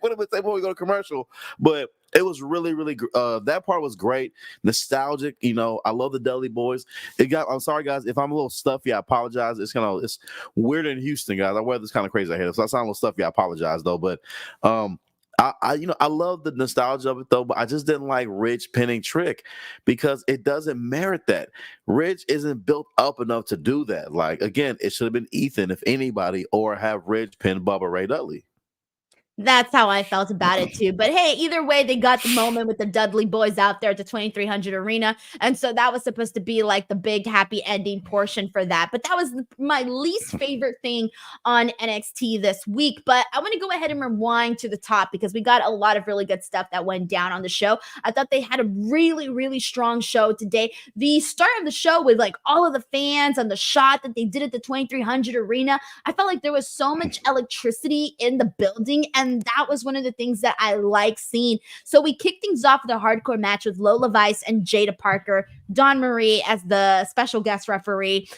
Put him in the table before we go to commercial. But it was really, really, that part was great. Nostalgic. You know, I love the Dudley Boys. I'm sorry, guys. If I'm a little stuffy, I apologize. It's weird in Houston, guys. I wear this kind of crazy here. So I sound a little stuffy. I apologize, though. But, I love the nostalgia of it, though, but I just didn't like Ridge pinning Trick because it doesn't merit that. Ridge isn't built up enough to do that. Like, again, it should have been Ethan, if anybody, or have Ridge pin Bubba Ray Dudley. That's how I felt about it too. But hey, either way, they got the moment with the Dudley Boys out there at the 2300 arena. And so that was supposed to be like the big happy ending portion for that. But that was my least favorite thing on NXT this week. But I want to go ahead and rewind to the top because we got a lot of really good stuff that went down on the show. I thought they had a really, really strong show today. The start of the show with like all of the fans and the shot that they did at the 2300 arena, I felt like there was so much electricity in the building, and that was one of the things that I like seeing. So we kicked things off with a hardcore match with Lola Vice and Jada Parker, Dawn Marie as the special guest referee.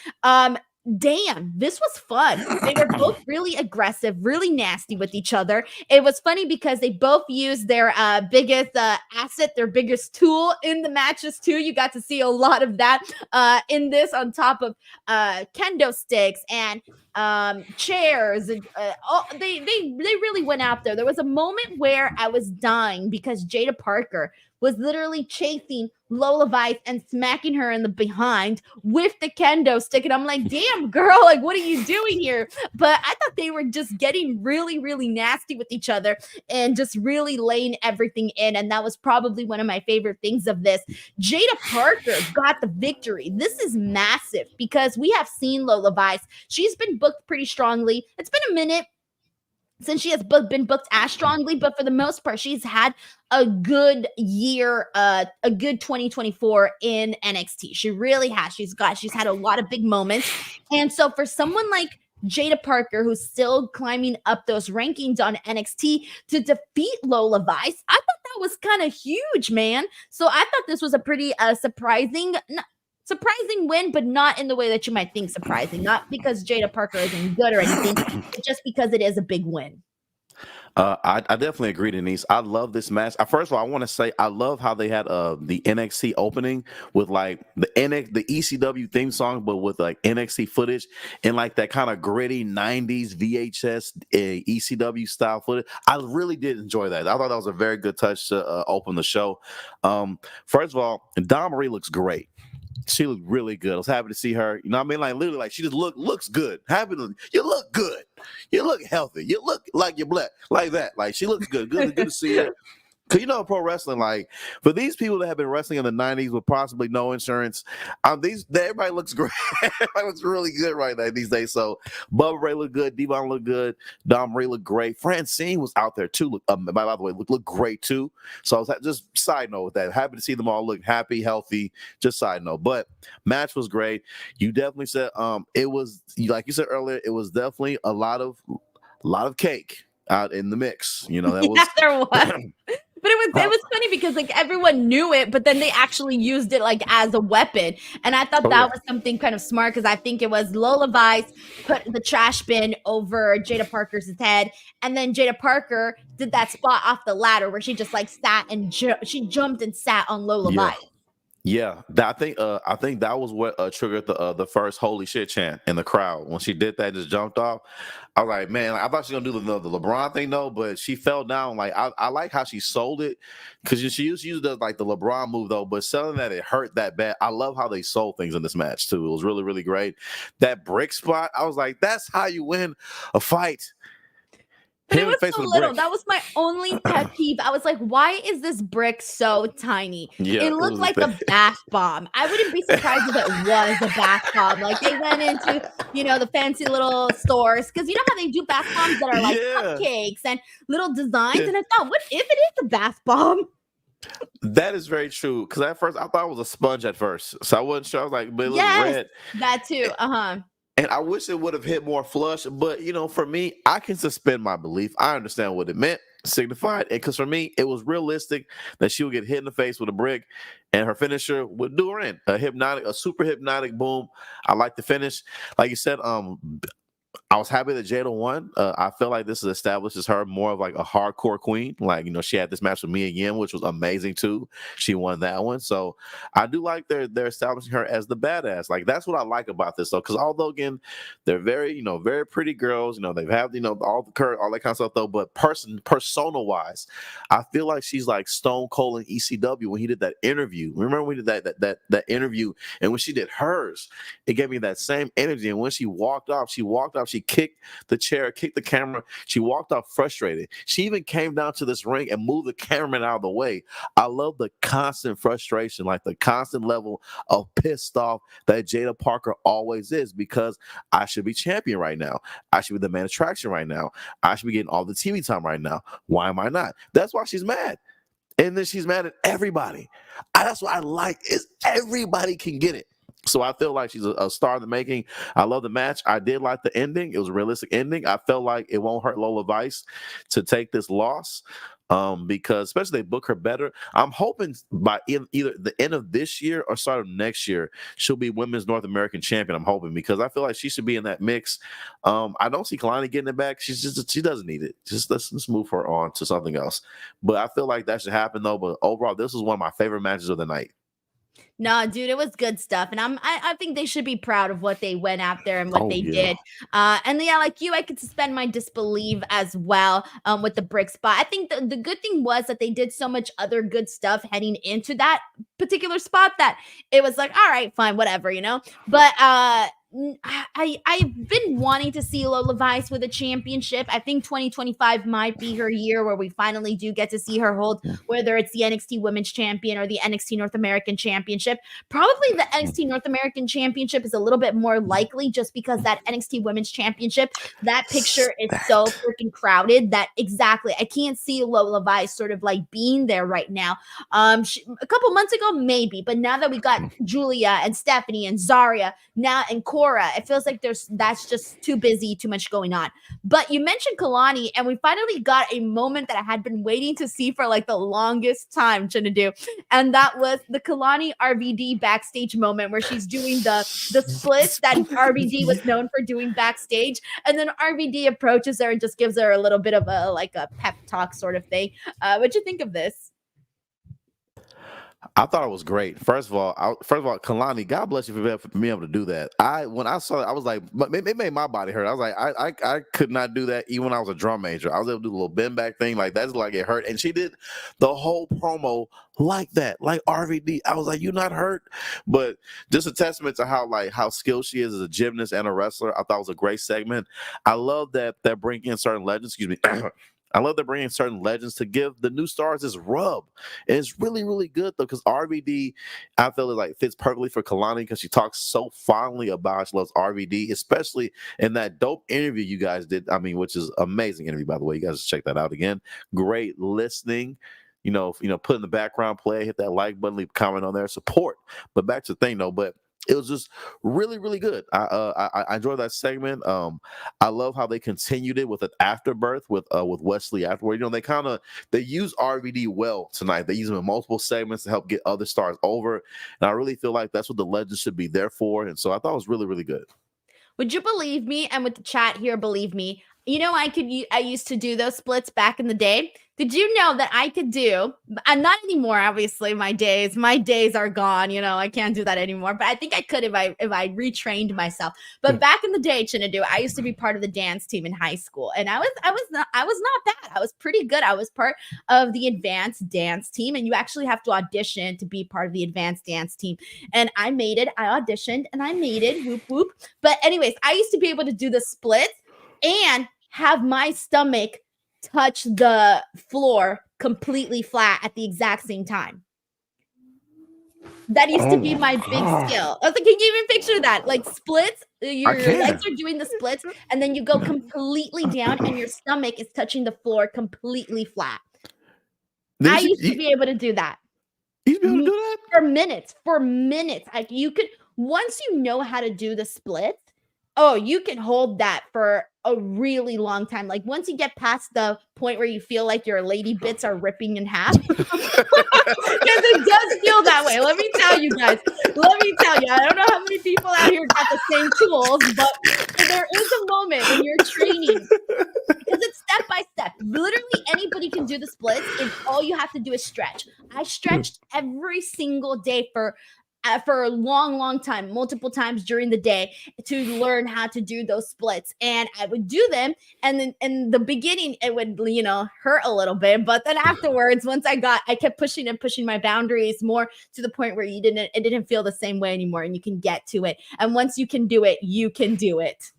Damn, this was fun. They were both really aggressive, really nasty with each other. It was funny because they both used their biggest asset, their biggest tool in the matches too. You got to see a lot of that in this, on top of kendo sticks and chairs. And they really went out there. There was a moment where I was dying because Jada Parker was literally chasing Lola Vice and smacking her in the behind with the kendo stick. And I'm like, damn, girl, like, what are you doing here? But I thought they were just getting really, really nasty with each other and just really laying everything in. And that was probably one of my favorite things of this. Jada Parker got the victory. This is massive because we have seen Lola Vice. She's been booked pretty strongly. It's been a minute since she has been booked as strongly, but for the most part, she's had a good year, a good 2024 in NXT. She really has. She's had a lot of big moments. And so for someone like Jada Parker, who's still climbing up those rankings on NXT, to defeat Lola Vice, I thought that was kind of huge, man. So I thought this was a pretty surprising win, but not in the way that you might think surprising. Not because Jada Parker isn't good or anything, but just because it is a big win. I definitely agree, Denise. I love this match. First of all, I want to say I love how they had the NXT opening with like the ECW theme song, but with like NXT footage and like that kind of gritty 90s VHS ECW style footage. I really did enjoy that. I thought that was a very good touch to open the show. First of all, Dawn Marie looks great. She looked really good. I was happy to see her. You know what I mean? Like, literally, like, she just looks good. You look good. You look healthy. You look like you're black. Like that. Like, she looks good. Good to see her. Because, you know, pro wrestling, like, for these people that have been wrestling in the 90s with possibly no insurance, everybody looks great. Everybody looks really good right now these days. So, Bubba Ray looked good. Devon looked good. Dom Marie looked great. Francine was out there, too. By the way, looked great, too. So, I was just side note with that. Happy to see them all look happy, healthy. Just side note. But match was great. You definitely said it was, like you said earlier, it was definitely a lot of cake out in the mix. You know, that was. Yeah, there was. But it was funny because like everyone knew it, but then they actually used it like as a weapon. And I thought that was something kind of smart because I think it was Lola Vice put the trash bin over Jada Parker's head, and then Jada Parker did that spot off the ladder where she just like sat and she jumped and sat on Lola Vice. Yeah, I think that was what triggered the first "holy shit" chant in the crowd when she did that. Just jumped off. I was like, man, I thought she was gonna do the LeBron thing though, but she fell down. Like I like how she sold it because she used the like the LeBron move though, but selling that it hurt that bad. I love how they sold things in this match too. It was really really great. That brick spot, I was like, that's how you win a fight. But it was so little. That was my only pet peeve. I was like, why is this brick so tiny? Yeah, it looked like a bath bomb. I wouldn't be surprised if it was a bath bomb. Like they went into, the fancy little stores. Because you know how they do bath bombs that are like cupcakes and little designs? Yeah. And I thought, what if it is a bath bomb? That is very true. Because at first, I thought it was a sponge at first. So I wasn't sure. I was like, but it looks red. That too. And I wish it would have hit more flush, but for me, I can suspend my belief. I understand what it meant, signified, because for me, it was realistic that she would get hit in the face with a brick, and her finisher would do her in a super hypnotic boom. I like the finish, like you said. I was happy that Jada won. I feel like this establishes her more of like a hardcore queen. Like, she had this match with Mia Yim, which was amazing too. She won that one. So I do like they're establishing her as the badass. Like, that's what I like about this though. Because although again, they're very, very pretty girls, they've had, all that kind of stuff though. But persona wise, I feel like she's like Stone Cold in ECW when he did that interview. Remember when we did that interview, and when she did hers, it gave me that same energy. And when she walked off, she kicked the chair, kicked the camera. She walked off frustrated. She even came down to this ring and moved the cameraman out of the way. I love the constant frustration, like the constant level of pissed off that Jada Parker always is, because I should be champion right now. I should be the main attraction right now. I should be getting all the TV time right now. Why am I not? That's why she's mad. And then she's mad at everybody. That's what I like, is everybody can get it. So I feel like she's a star in the making. I love the match. I did like the ending. It was a realistic ending. I felt like it won't hurt Lola Vice to take this loss, because especially they book her better. I'm hoping by either the end of this year or start of next year, she'll be Women's North American Champion. I'm hoping, because I feel like she should be in that mix. I don't see Kalani getting it back. She doesn't need it. Just let's move her on to something else. But I feel like that should happen though. But overall, this was one of my favorite matches of the night. No, dude, it was good stuff. And I think they should be proud of what they went after and what they did. And yeah, like you, I could suspend my disbelief as well with the brick spot. I think the good thing was that they did so much other good stuff heading into that particular spot that it was like, all right, fine, whatever, But I've been wanting to see Lola Vice with a championship. I think 2025 might be her year where we finally do get to see her hold, whether it's the NXT Women's Champion or the NXT North American Championship. Probably the NXT North American Championship is a little bit more likely, just because that NXT Women's Championship, that picture is so freaking crowded that I can't see Lola Vice sort of like being there right now. A couple months ago, maybe, but now that we got Julia and Stephanie and Zarya now and Cora, it feels like that's just too busy, too much going on. But you mentioned Kalani, and we finally got a moment that I had been waiting to see for like the longest time, Chinedu, and that was the Kalani RVD backstage moment where she's doing the splits that RVD was known for doing backstage, and then RVD approaches her and just gives her a little bit of a pep talk sort of thing. What'd you think of this? I thought it was great. First of all, Kalani, God bless you for being able to do that. When I saw it, I was like, it made my body hurt. I was like, I could not do that even when I was a drum major. I was able to do the little bend back thing, like that's like it hurt. And she did the whole promo like that, like RVD. I was like, you not hurt? But just a testament to how skilled she is as a gymnast and a wrestler. I thought it was a great segment. I love that they're bringing in certain legends. Excuse me. I love they're bringing certain legends to give the new stars this rub. And it's really, really good, though, because RVD, I feel like fits perfectly for Kalani, because she talks so fondly about how she loves RVD, especially in that dope interview you guys did. Which is amazing interview, by the way. You guys check that out again. Great listening. Put in the background play, hit that like button, leave a comment on there, support. But back to the thing, though. But just really, really good. I enjoyed that segment. I love how they continued it with an afterbirth with Wesley afterward. They use RVD well tonight. They use him in multiple segments to help get other stars over, and I really feel like that's what the legends should be there for. And so I thought it was really, really good. Would you believe me? And with the chat here, believe me. I used to do those splits back in the day. Did you know that I could do, and not anymore, obviously, my days are gone. I can't do that anymore, but I think I could if I retrained myself. But back in the day, Chinedu, I used to be part of the dance team in high school, and I was not bad. I was pretty good. I was part of the advanced dance team, and you actually have to audition to be part of the advanced dance team. And I made it. I auditioned and I made it. Whoop whoop. But anyways, I used to be able to do the splits and have my stomach touch the floor completely flat at the exact same time. That used to be my big skill. I was like, can you even picture that? Like splits, your legs are doing the splits, and then you go completely down and your stomach is touching the floor completely flat. I used to be able to do that. You used to be able to do that? For minutes. Like you could, once you know how to do the splits, you can hold that for a really long time. Like once you get past the point where you feel like your lady bits are ripping in half, because it does feel that way. Let me tell you guys. I don't know how many people out here got the same tools, but there is a moment when you're training, because it's step by step. Literally anybody can do the splits, and all you have to do is stretch. I stretched every single day for a long time, multiple times during the day, to learn how to do those splits. And I would do them, and then in the beginning it would hurt a little bit, but then afterwards, once I kept pushing my boundaries more to the point where it didn't feel the same way anymore, and you can get to it. And once you can do it, you can do it.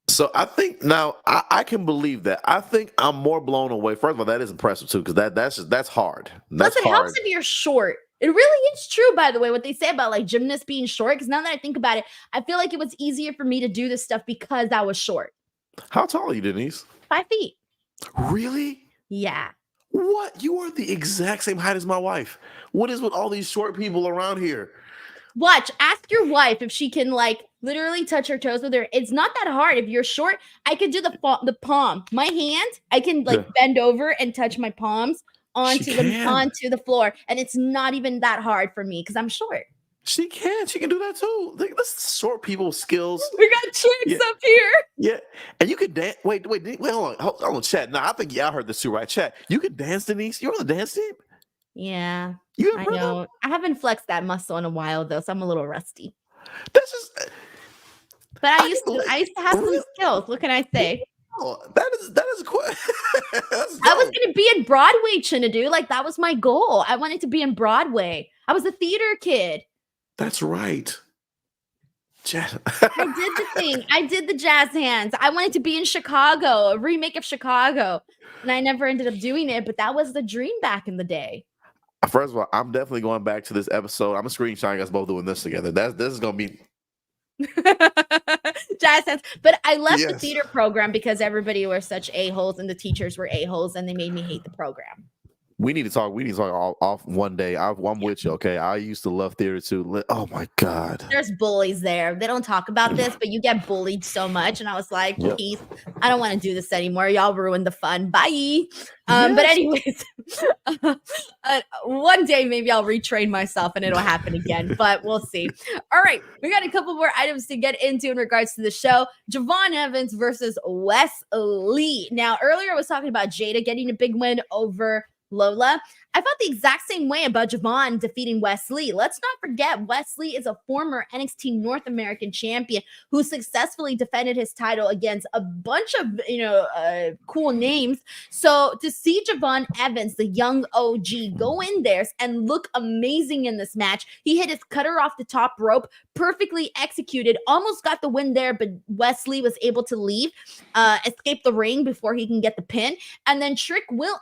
So I think now I can believe that. I think I'm more blown away. First of all, that is impressive too, because that's hard. That's Plus, it helps if you're short. It really is true, by the way, what they say about like gymnasts being short. Because now that I think about it, I feel like it was easier for me to do this stuff because I was short. How tall are you, Denise? 5 feet. Really? Yeah. What? You are the exact same height as my wife. What is with all these short people around here? Watch. Ask your wife if she can like literally touch her toes with her. It's not that hard. If you're short, I could do the palm. My hand, I can bend over and touch my palms onto the floor, and it's not even that hard for me because I'm short. She can do that too. That's short people skills. We got tricks up here. Yeah, and you can dance. Wait, hold on, chat. Now I think y'all heard this too, right? Chat. You can dance, Denise. You're on the dance team. Yeah, I know. I haven't flexed that muscle in a while though, so I'm a little rusty. That's just. But I used to have some skills. What can I say? Oh, that is quite. I was gonna be in Broadway, Chinedu. Like that was my goal. I wanted to be in Broadway. I was a theater kid. That's right. I did the thing. I did the jazz hands. I wanted to be in Chicago, a remake of Chicago, and I never ended up doing it. But that was the dream back in the day. First of all, I'm definitely going back to this episode. I'm screenshotting us both doing this together. This is gonna be. Jazz hands. But I left the theater program because everybody were such a-holes and the teachers were a-holes, and they made me hate the program. We need to talk off one day. I'm with you, okay? I used to love theater too. Oh my God. There's bullies there. They don't talk about this, but you get bullied so much. And I was like, Keith, I don't want to do this anymore. Y'all ruined the fun. Bye. But anyways, one day maybe I'll retrain myself and it'll happen again, but we'll see. All right. We got a couple more items to get into in regards to the show. Javon Evans versus Wes Lee. Now, earlier I was talking about Jada getting a big win over Lola. I felt the exact same way about Javon defeating Wes Lee. Let's not forget, Wes Lee is a former NXT North American champion who successfully defended his title against a bunch of, cool names. So to see Javon Evans, the young OG, go in there and look amazing in this match. He hit his cutter off the top rope, perfectly executed, almost got the win there, but Wes Lee was able to leave, escape the ring before he can get the pin. And then Javon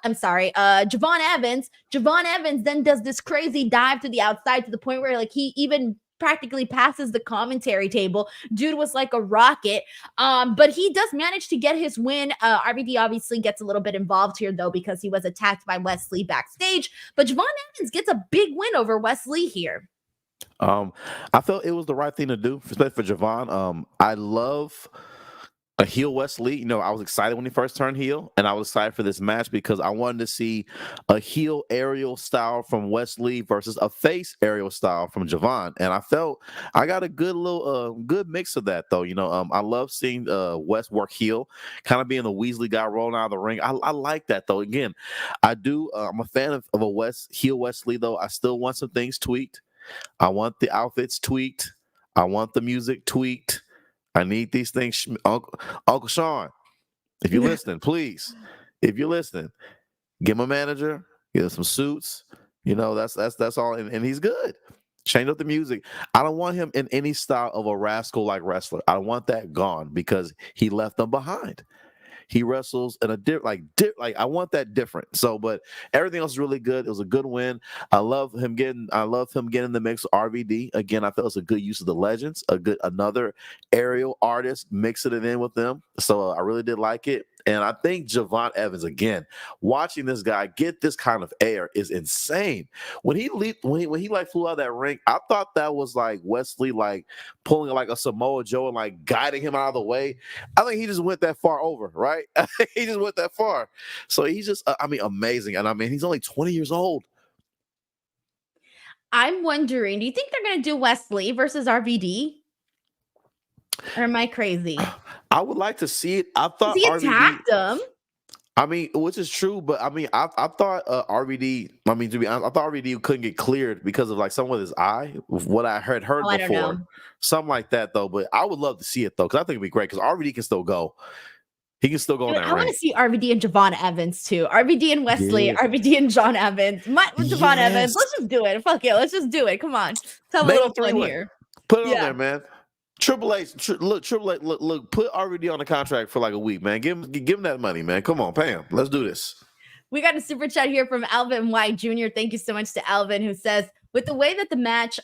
Evans then does this crazy dive to the outside to the point where he even practically passes the commentary table. Dude was like a rocket. But he does manage to get his win. RVD obviously gets a little bit involved here though, because he was attacked by Wes Lee backstage. But Javon Evans gets a big win over Wes Lee here. I felt it was the right thing to do, especially for Javon. I love a heel Wesley. You know, I was excited when he first turned heel, and I was excited for this match because I wanted to see a heel aerial style from Wesley versus a face aerial style from Javon. And I felt I got a good little good mix of that though. You know, I love seeing Wes work heel, kind of being the Weasley guy rolling out of the ring. I like that though. Again, I do. I'm a fan of a heel Wesley though. I still want some things tweaked. I want the outfits tweaked. I want the music tweaked. I need these things. Uncle Sean, if you're listening, please, if you're listening, get him a manager, get him some suits. You know, that's all. And he's good. Change up the music. I don't want him in any style of a rascal-like wrestler. I want that gone because he left them behind. He wrestles in a like I want that different. So, but everything else is really good. It was a good win. I love him getting in the mix with RVD. Again, I felt it's a good use of the legends, another aerial artist mixing it in with them. So I really did like it. And I think Javon Evans, again, watching this guy get this kind of air is insane. When he leaped, when he like flew out of that ring, I thought that was like Wesley like pulling like a Samoa Joe and like guiding him out of the way. I think he just went that far over, right? He just went that far. So he's just, amazing. And I mean, he's only 20 years old. I'm wondering, do you think they're going to do Wesley versus RVD? Or am I crazy? I would like to see it. I thought he attacked him. I mean, which is true, but I mean, I thought RVD. I mean, to be honest, I thought RVD couldn't get cleared because of like something with his eye. What I heard before, something like that though. But I would love to see it though, because I think it'd be great. Because RVD can still go. He can still go in that ring. I want to see RVD and Javon Evans too. RVD and Wesley, RVD and John Evans. Javon Evans. Let's just do it. Fuck it. Let's just do it. Come on. Let's have a little fun here. Put it on there, man. Triple H, look, put RVD on the contract for like a week, man. Give him that money, man. Come on, pay him. Let's do this. We got a super chat here from Alvin White Jr. Thank you so much to Alvin, who says, with the way that the match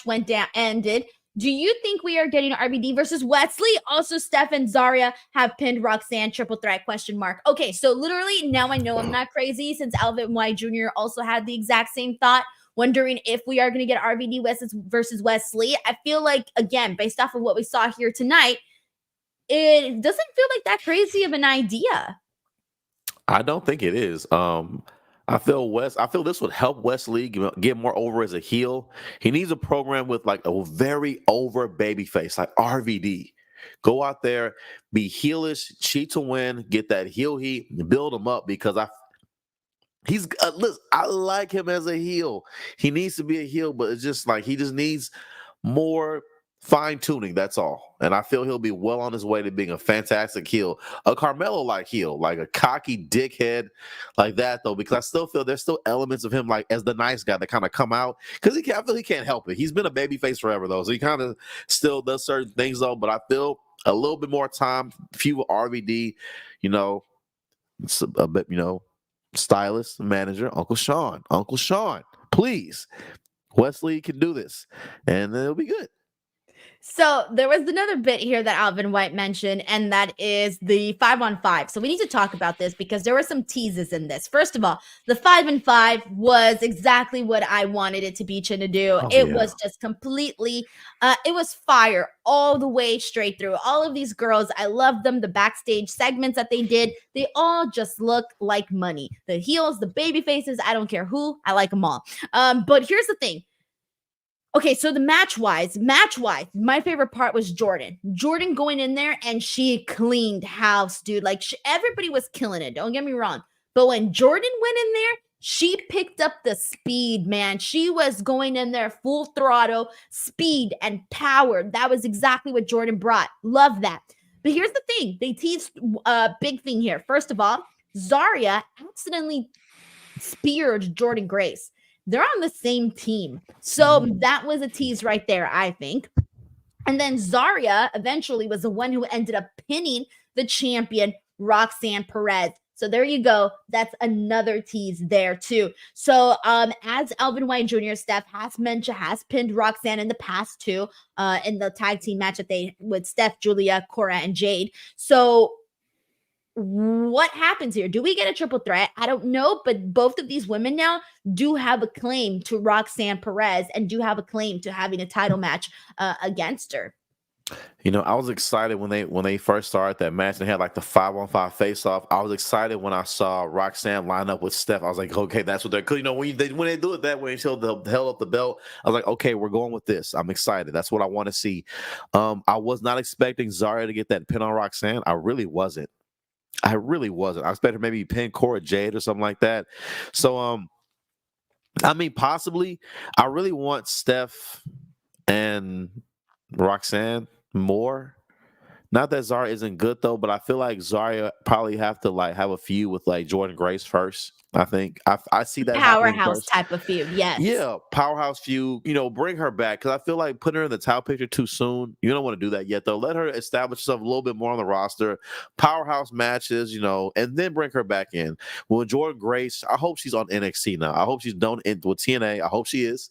went down ended, do you think we are getting RVD versus Wesley? Also, Steph and Zarya have pinned Roxanne triple threat ? Okay, so literally now I know I'm not crazy, since Alvin White Jr. also had the exact same thought, wondering if we are going to get RVD versus Wesley. I feel like, again, based off of what we saw here tonight, it doesn't feel like that crazy of an idea. I don't think it is. I feel this would help Wesley get more over as a heel. He needs a program with like a very over baby face, like RVD. Go out there, be heelish, cheat to win, get that heel heat, build him up, because listen, I like him as a heel. He needs to be a heel, but it's just like he just needs more fine-tuning, that's all. And I feel he'll be well on his way to being a fantastic heel, a Carmelo-like heel, like a cocky dickhead like that, though, because I still feel there's still elements of him like as the nice guy that kind of come out, because I feel he can't help it. He's been a babyface forever, though, so he kind of still does certain things, though, but I feel a little bit more time, few RVD, a bit, stylist, manager, Uncle Sean, please. Wesley can do this, and it'll be good. So there was another bit here that Alvin White mentioned, and that is the 5-on-5. So we need to talk about this because there were some teases in this. First of all, the 5-on-5 was exactly what I wanted it to be, Chinedu. It was just completely, it was fire all the way straight through. All of these girls, I love them. The backstage segments that they did, they all just look like money. The heels, the baby faces, I don't care who, I like them all. But here's the thing. Okay, so the match-wise, my favorite part was Jordan. Jordan going in there, and she cleaned house, dude. Like, everybody was killing it. Don't get me wrong. But when Jordan went in there, she picked up the speed, man. She was going in there full throttle, speed and power. That was exactly what Jordan brought. Love that. But here's the thing. They teased a big thing here. First of all, Zarya accidentally speared Jordan Grace. They're on the same team. So that was a tease right there, I think. And then Zarya eventually was the one who ended up pinning the champion, Roxanne Perez. So there you go. That's another tease there too. So as Alvin White Jr., Steph has pinned Roxanne in the past too, in the tag team match that they with Steph, Julia, Cora, and Jade. So what happens here? Do we get a triple threat? I don't know, but both of these women now do have a claim to Roxanne Perez and do have a claim to having a title match against her. You know, I was excited when they first started that match and they had like the 5-on-5 face-off. I was excited when I saw Roxanne line up with Steph. I was like, okay, that's what they're. Cause you know when they do it that way and she'll held up the belt, I was like, okay, we're going with this. I'm excited. That's what I want to see. I was not expecting Zarya to get that pin on Roxanne. I really wasn't. I expected maybe pin Cora Jade or something like that. So I mean, possibly. I really want Steph and Roxanne more. Not that Zarya isn't good though, but I feel like Zarya probably have to like have a feud with like Jordan Grace first. I think I see that powerhouse type of feud. Yes. Yeah, powerhouse feud. You know, bring her back because I feel like putting her in the title picture too soon. You don't want to do that yet though. Let her establish herself a little bit more on the roster. Powerhouse matches, you know, and then bring her back in. Well, Jordan Grace, I hope she's on NXT now. I hope she's done with TNA. I hope she is.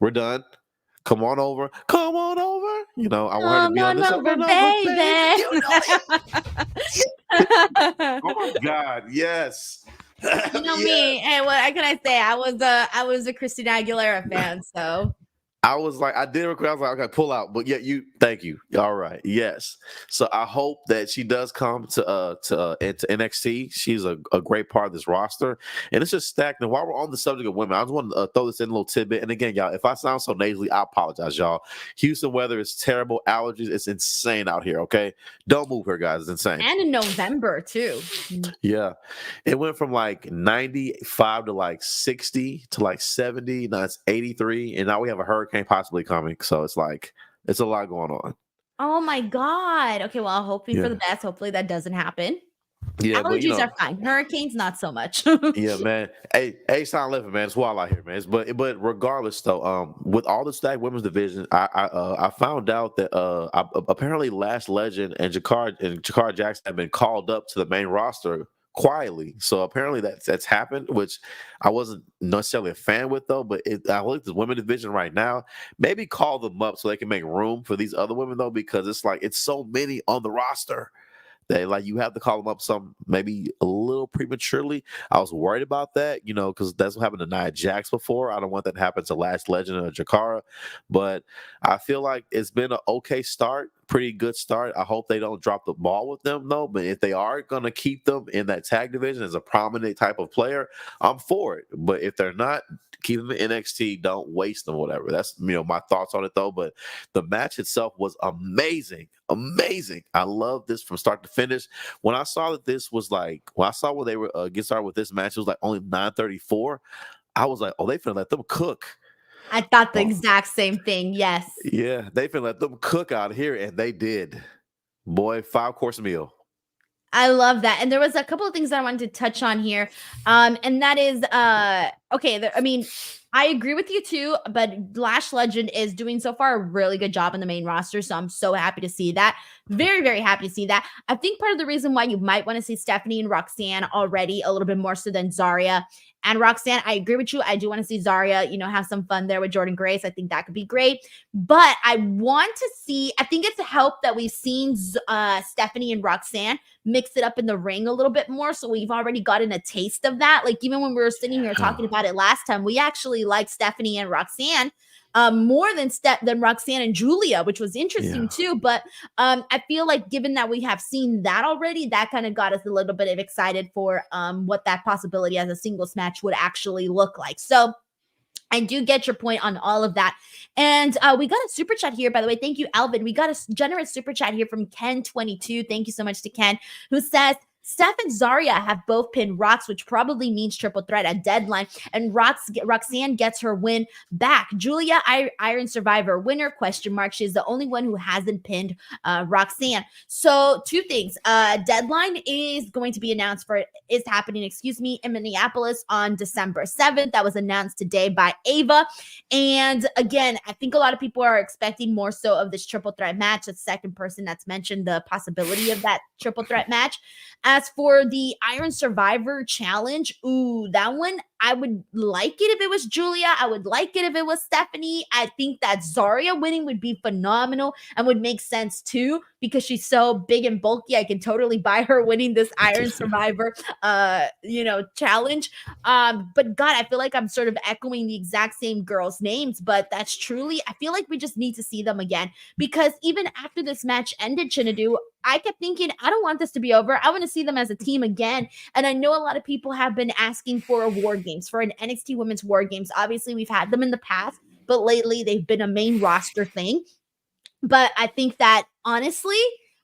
We're done. Come on over. You know, I want her to be on this over, baby. Oh my God, yes. You know me. Hey, what can I say? I was a Christina Aguilera fan, so I was like, I did request. I was like, okay, pull out. But yeah, thank you. All right, yes. So I hope that she does come to NXT. She's a great part of this roster, and it's just stacked. And while we're on the subject of women, I just want to throw this in a little tidbit. And again, y'all, if I sound so nasally, I apologize, y'all. Houston weather is terrible. Allergies, it's insane out here. Okay, don't move here, guys. It's insane. And in November too. Yeah, it went from like 95 to like 60 to like 70. Now it's 83, and now we have a hurricane possibly coming. So it's like it's a lot going on. Oh my God. Okay, well, hoping for the best. Hopefully that doesn't happen. Yeah, allergies are fine. Hurricanes, not so much. Yeah, man. Hey, sound living, man. It's wild out here, man. But regardless, though, with all the stacked women's division, I found out that apparently Lash Legend and Jakar Jackson have been called up to the main roster quietly. So apparently that's happened, which I wasn't necessarily a fan with though. But I look at the women division right now. Maybe call them up so they can make room for these other women though, because it's so many on the roster. They like you have to call them up some maybe a little prematurely. I was worried about that, because that's what happened to Nia Jax before. I don't want that to happen to Lash Legend or Jakara, but I feel like it's been an okay start, pretty good start. I hope they don't drop the ball with them though. But if they are going to keep them in that tag division as a prominent type of player, I'm for it. But if they're not, keep them in NXT. Don't waste them, whatever. That's my thoughts on it though. But the match itself was amazing. I love this from start to finish. When I saw that this was when they were get started with this match, it was like only 9:34. I was like, oh, they finna let them cook. I thought the exact same thing. Yes. Yeah, they finna let them cook out here, and they did. Boy, 5-course meal. I love that. And there was a couple of things that I wanted to touch on here. And that is, I agree with you too, but Lash Legend is doing so far a really good job on the main roster. So I'm so happy to see that. Very, very happy to see that. I think part of the reason why you might want to see Stephanie and Roxanne already a little bit more so than Zarya and Roxanne, I agree with you. I do want to see Zarya, have some fun there with Jordan Grace. I think that could be great. But I want to see, I think it's a help that we've seen Stephanie and Roxanne mix it up in the ring a little bit more. So we've already gotten a taste of that. Like even when we were sitting here talking about it last time, we actually liked Stephanie and Roxanne more than Roxanne and Julia, which was interesting too. But I feel like given that we have seen that already, that kind of got us a little bit of excited for what that possibility as a singles match would actually look like. So I do get your point on all of that. And we got a super chat here, by the way. Thank you, Alvin. We got a generous super chat here from Ken22. Thank you so much to Ken, who says, Steph and Zarya have both pinned Rox, which probably means triple threat at Deadline, and Roxanne gets her win back. Julia, Iron Survivor winner, ? She's the only one who hasn't pinned Roxanne. So two things. Deadline is going to be announced is happening in Minneapolis on December 7th. That was announced today by Ava. And again, I think a lot of people are expecting more so of this triple threat match. The second person that's mentioned the possibility of that triple threat match. As for the Iron Survivor challenge, that one, I would like it if it was Julia. I would like it if it was Stephanie. I think that Zarya winning would be phenomenal and would make sense too because she's so big and bulky. I can totally buy her winning this Iron Survivor, challenge. But God, I feel like I'm sort of echoing the exact same girls' names, but that's truly, I feel like we just need to see them again because even after this match ended, Chinedu, I kept thinking, I don't want this to be over. I want to see them as a team again. And I know a lot of people have been asking for a War Games, for an NXT Women's War Games. Obviously, we've had them in the past, but lately they've been a main roster thing. But I think that honestly,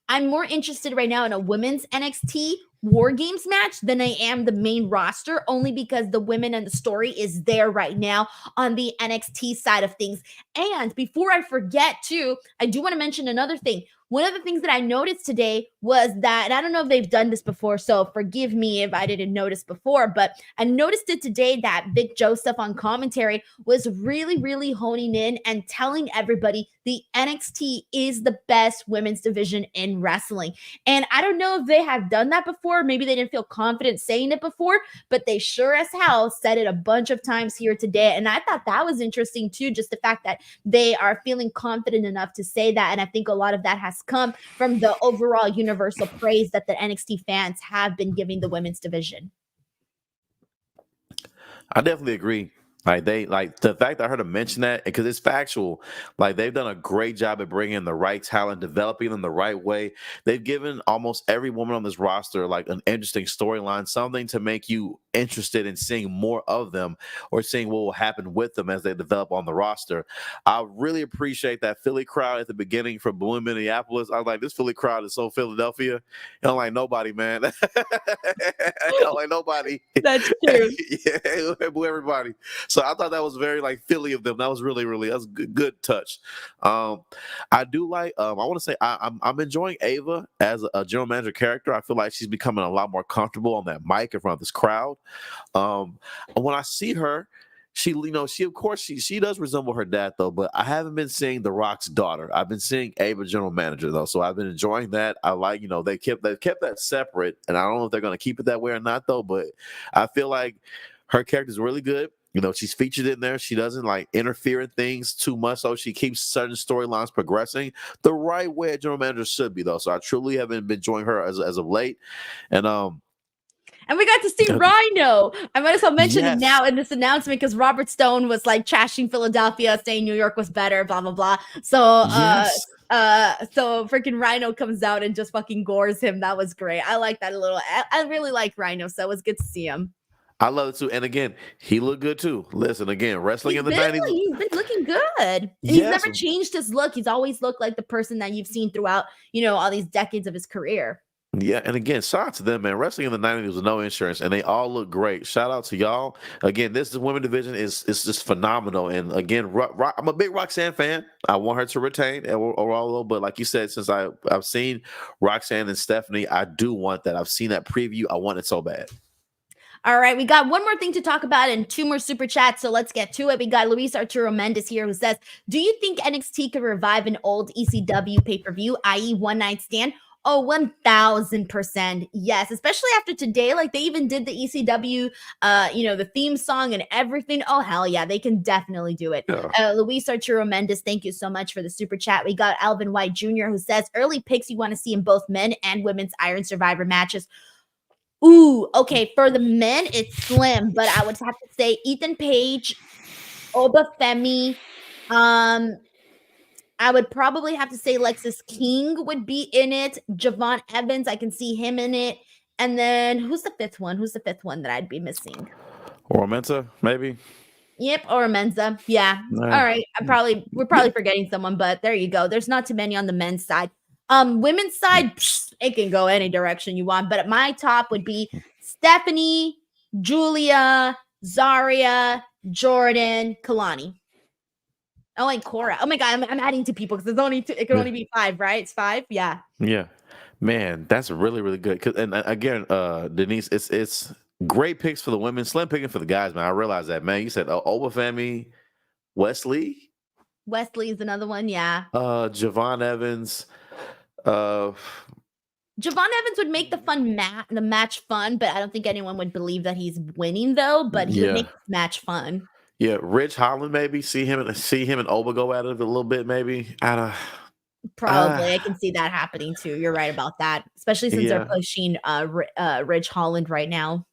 I'm more interested right now in a women's NXT War Games match than I am the main roster, only because the women and the story is there right now on the NXT side of things. And before I forget too, I do want to mention another thing. One of the things that I noticed today was that, and I don't know if they've done this before, so forgive me if I didn't notice before, but I noticed it today that Vic Joseph on commentary was really, really honing in and telling everybody the NXT is the best women's division in wrestling. And I don't know if they have done that before. Maybe they didn't feel confident saying it before, but they sure as hell said it a bunch of times here today. And I thought that was interesting too, just the fact that they are feeling confident enough to say that. And I think a lot of that has come from the overall universal praise that the NXT fans have been giving the women's division. I definitely agree. Like the fact that I heard him mention that because it's factual. Like they've done a great job at bringing in the right talent, developing them the right way. They've given almost every woman on this roster like an interesting storyline, something to make you interested in seeing more of them or seeing what will happen with them as they develop on the roster. I really appreciate that Philly crowd at the beginning from Blue in Minneapolis. I was like, this Philly crowd is so Philadelphia. You don't like nobody, man. You don't like nobody. That's true. Yeah, boo everybody. So I thought that was very like Philly of them. That was really, really, that was a good touch. I do like, I want to say I'm enjoying Ava as a general manager character. I feel like she's becoming a lot more comfortable on that mic in front of this crowd. When I see her, she of course she does resemble her dad though, but I haven't been seeing The Rock's daughter. I've been seeing Ava general manager though, so I've been enjoying that. I like, they kept that separate, and I don't know if they're going to keep it that way or not though, but I feel like her character is really good. She's featured in there. She doesn't like interfere in things too much, so she keeps certain storylines progressing the right way a general manager should be, though. So I truly have been enjoying her as of late, and we got to see Rhino. I might as well mention Yes. it now in this announcement because Robert Stone was like trashing Philadelphia, saying New York was better, blah blah blah. So Yes. so freaking Rhino comes out and just fucking gores him. That was great. I like that a little. I really like Rhino, so it was good to see him. I love it too. And again, he looked good too. Listen, again, wrestling in the 90s. He's been looking good. And he's never changed his look. He's always looked like the person that you've seen throughout, all these decades of his career. Yeah, and again, shout out to them, man. Wrestling in the 90s was no insurance, and they all look great. Shout out to y'all. Again, this women division is just phenomenal. And again, I'm a big Roxanne fan. I want her to retain overall, but like you said, since I've seen Roxanne and Stephanie, I do want that. I've seen that preview. I want it so bad. All right, we got one more thing to talk about and 2 more super chats, so let's get to it. We got Luis Arturo Mendez here who says, do you think NXT could revive an old ECW pay-per-view, i.e. One Night Stand? Oh, 1,000% yes, especially after today. Like they even did the ECW, the theme song and everything. Oh, hell yeah, they can definitely do it. Yeah. Luis Arturo Mendez, thank you so much for the super chat. We got Alvin White Jr. who says, early picks you want to see in both men and women's Iron Survivor matches. Ooh, okay. For the men, it's slim, but I would have to say Ethan Page, Oba Femi. I would probably have to say Lexis King would be in it. Javon Evans, I can see him in it. And then who's the fifth one? Who's the fifth one that I'd be missing? Or Menta, maybe. Yep, or Menza. Yeah. All right. We're probably forgetting someone, but there you go. There's not too many on the men's side. Women's side, it can go any direction you want, but at my top would be Stephanie, Julia, Zarya, Jordan, Kalani. Oh, and Cora. Oh my God, I'm adding to people because there's only 2. It can only be 5, right? It's 5, yeah. Yeah, man, that's really, really good. And again, Denise, it's great picks for the women, slim picking for the guys, man. I realize that, man. You said Obafemi, Wesley. Wesley is another one, yeah. Javon Evans. Javon Evans would make the match fun, but I don't think anyone would believe that he's winning though. But he would make the match fun. Yeah, Rich Holland, maybe see him and Oba go at it a little bit, maybe. Probably, I can see that happening too. You're right about that, especially since they're pushing Rich Holland right now.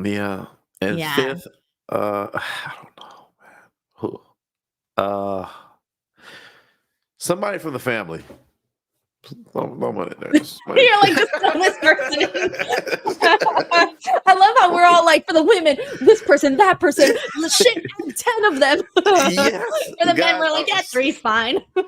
Yeah, and fifth, I don't know, man. Who? Somebody from the family. You're like, just throw this person. I love how we're all like, for the women, this person, that person, shit, 10 of them. Yes, for the men, we're like, yeah, 3's fine. yeah.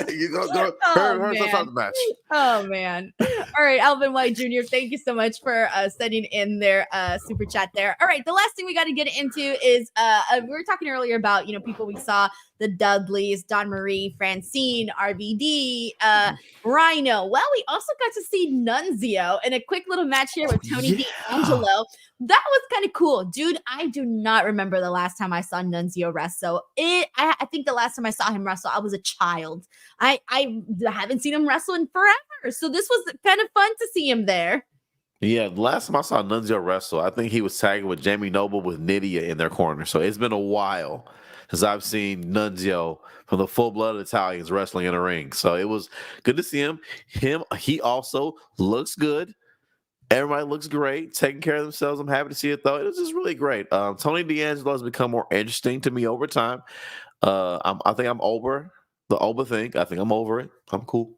You go the match. Oh man. All right, Alvin White Jr., thank you so much for sending in their super chat there. All right, the last thing we got to get into is we were talking earlier about, people we saw, the Dudleys, Don Marie, Francine, RVD, Rhino. Well, we also got to see Nunzio in a quick little match here with Tony D'Angelo. That was kind of cool. Dude, I do not remember the last time I saw Nunzio wrestle. I think the last time I saw him wrestle, I was a child. I haven't seen him wrestle in forever. So this was kind of fun to see him there. Yeah, the last time I saw Nunzio wrestle, I think he was tagging with Jamie Noble with Nydia in their corner. So it's been a while since I've seen Nunzio from the full-blooded Italians wrestling in a ring. So it was good to see him. He also looks good. Everybody looks great, taking care of themselves. I'm happy to see it, though. It was just really great. Tony D'Angelo has become more interesting to me over time. I think I'm over the Oba thing. I think I'm over it. I'm cool.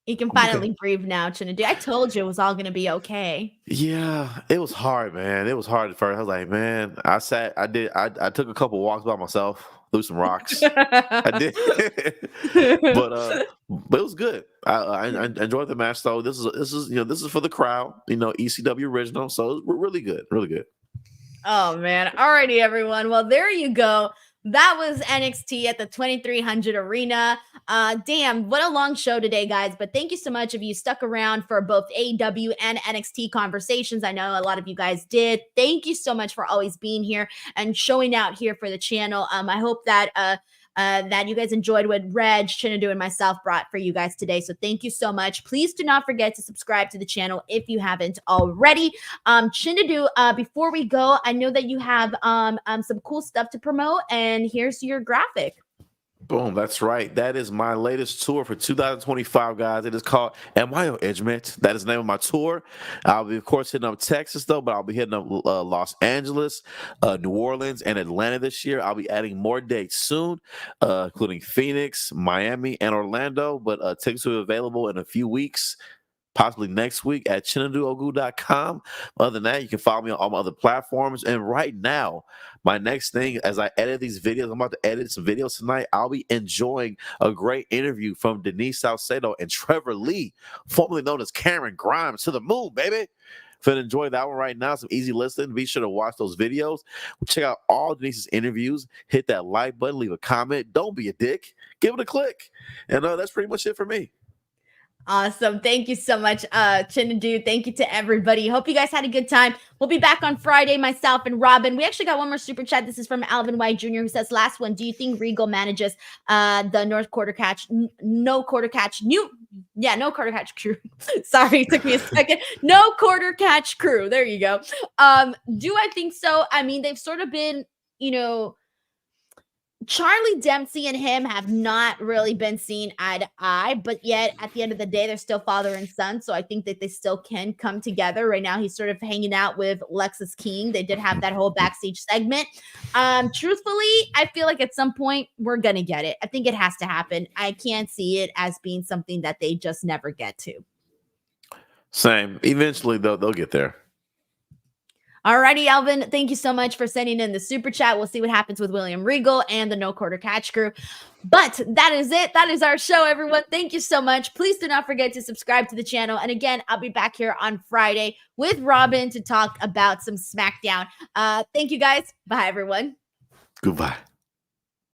You can finally breathe now, Chinedu. I told you it was all going to be okay. Yeah, it was hard, man. It was hard at first. I was like, man, I took a couple walks by myself, threw some rocks. I did. but it was good. I enjoyed the match, though. This is for the crowd, ECW original. So it was really good. Really good. Oh, man. Alrighty, everyone. Well, there you go. That was NXT at the 2300 Arena. Damn, what a long show today, guys. But thank you so much if you stuck around for both AEW and NXT conversations. I know a lot of you guys did. Thank you so much for always being here and showing out here for the channel. I hope that that you guys enjoyed what Reg, Chinedu, and myself brought for you guys today. So thank you so much. Please do not forget to subscribe to the channel if you haven't already. Chinedu, before we go, I know that you have some cool stuff to promote, and here's your graphic. Boom, that's right. That is my latest tour for 2025, guys. It is called Am I Your Edgemint? That is the name of my tour. I'll be, of course, hitting up Texas, though, but I'll be hitting up Los Angeles, New Orleans, and Atlanta this year. I'll be adding more dates soon, including Phoenix, Miami, and Orlando, but tickets will be available in a few weeks. Possibly next week at ChineduOgu.com. Other than that, you can follow me on all my other platforms. And right now, my next thing, as I edit these videos, I'm about to edit some videos tonight. I'll be enjoying a great interview from Denise Salcedo and Trevor Lee, formerly known as Cameron Grimes. To the moon, baby. Finna enjoy that one right now. Some easy listening. Be sure to watch those videos. Check out all Denise's interviews. Hit that like button. Leave a comment. Don't be a dick. Give it a click. And that's pretty much it for me. Awesome. Thank you so much, Chinedu. Thank you to everybody. Hope you guys had a good time. We'll be back on Friday, myself and Robin. We actually got one more super chat. This is from Alvin White Jr., who says, last one, do you think Regal manages the no quarter catch crew? Sorry, it took me a second. No quarter catch crew. There you go. Do I think so? I mean, they've sort of been, Charlie Dempsey and him have not really been seen eye to eye, but yet at the end of the day, they're still father and son. So I think that they still can come together. Right now, he's sort of hanging out with Lexus King. They did have that whole backstage segment. Truthfully, I feel like at some point we're going to get it. I think it has to happen. I can't see it as being something that they just never get to. Same. Eventually, they'll get there. Alrighty, Alvin, thank you so much for sending in the super chat. We'll see what happens with William Regal and the No Quarter Catch crew. But that is it. That is our show, everyone. Thank you so much. Please do not forget to subscribe to the channel. And again, I'll be back here on Friday with Robin to talk about some SmackDown. Thank you, guys. Bye, everyone. Goodbye.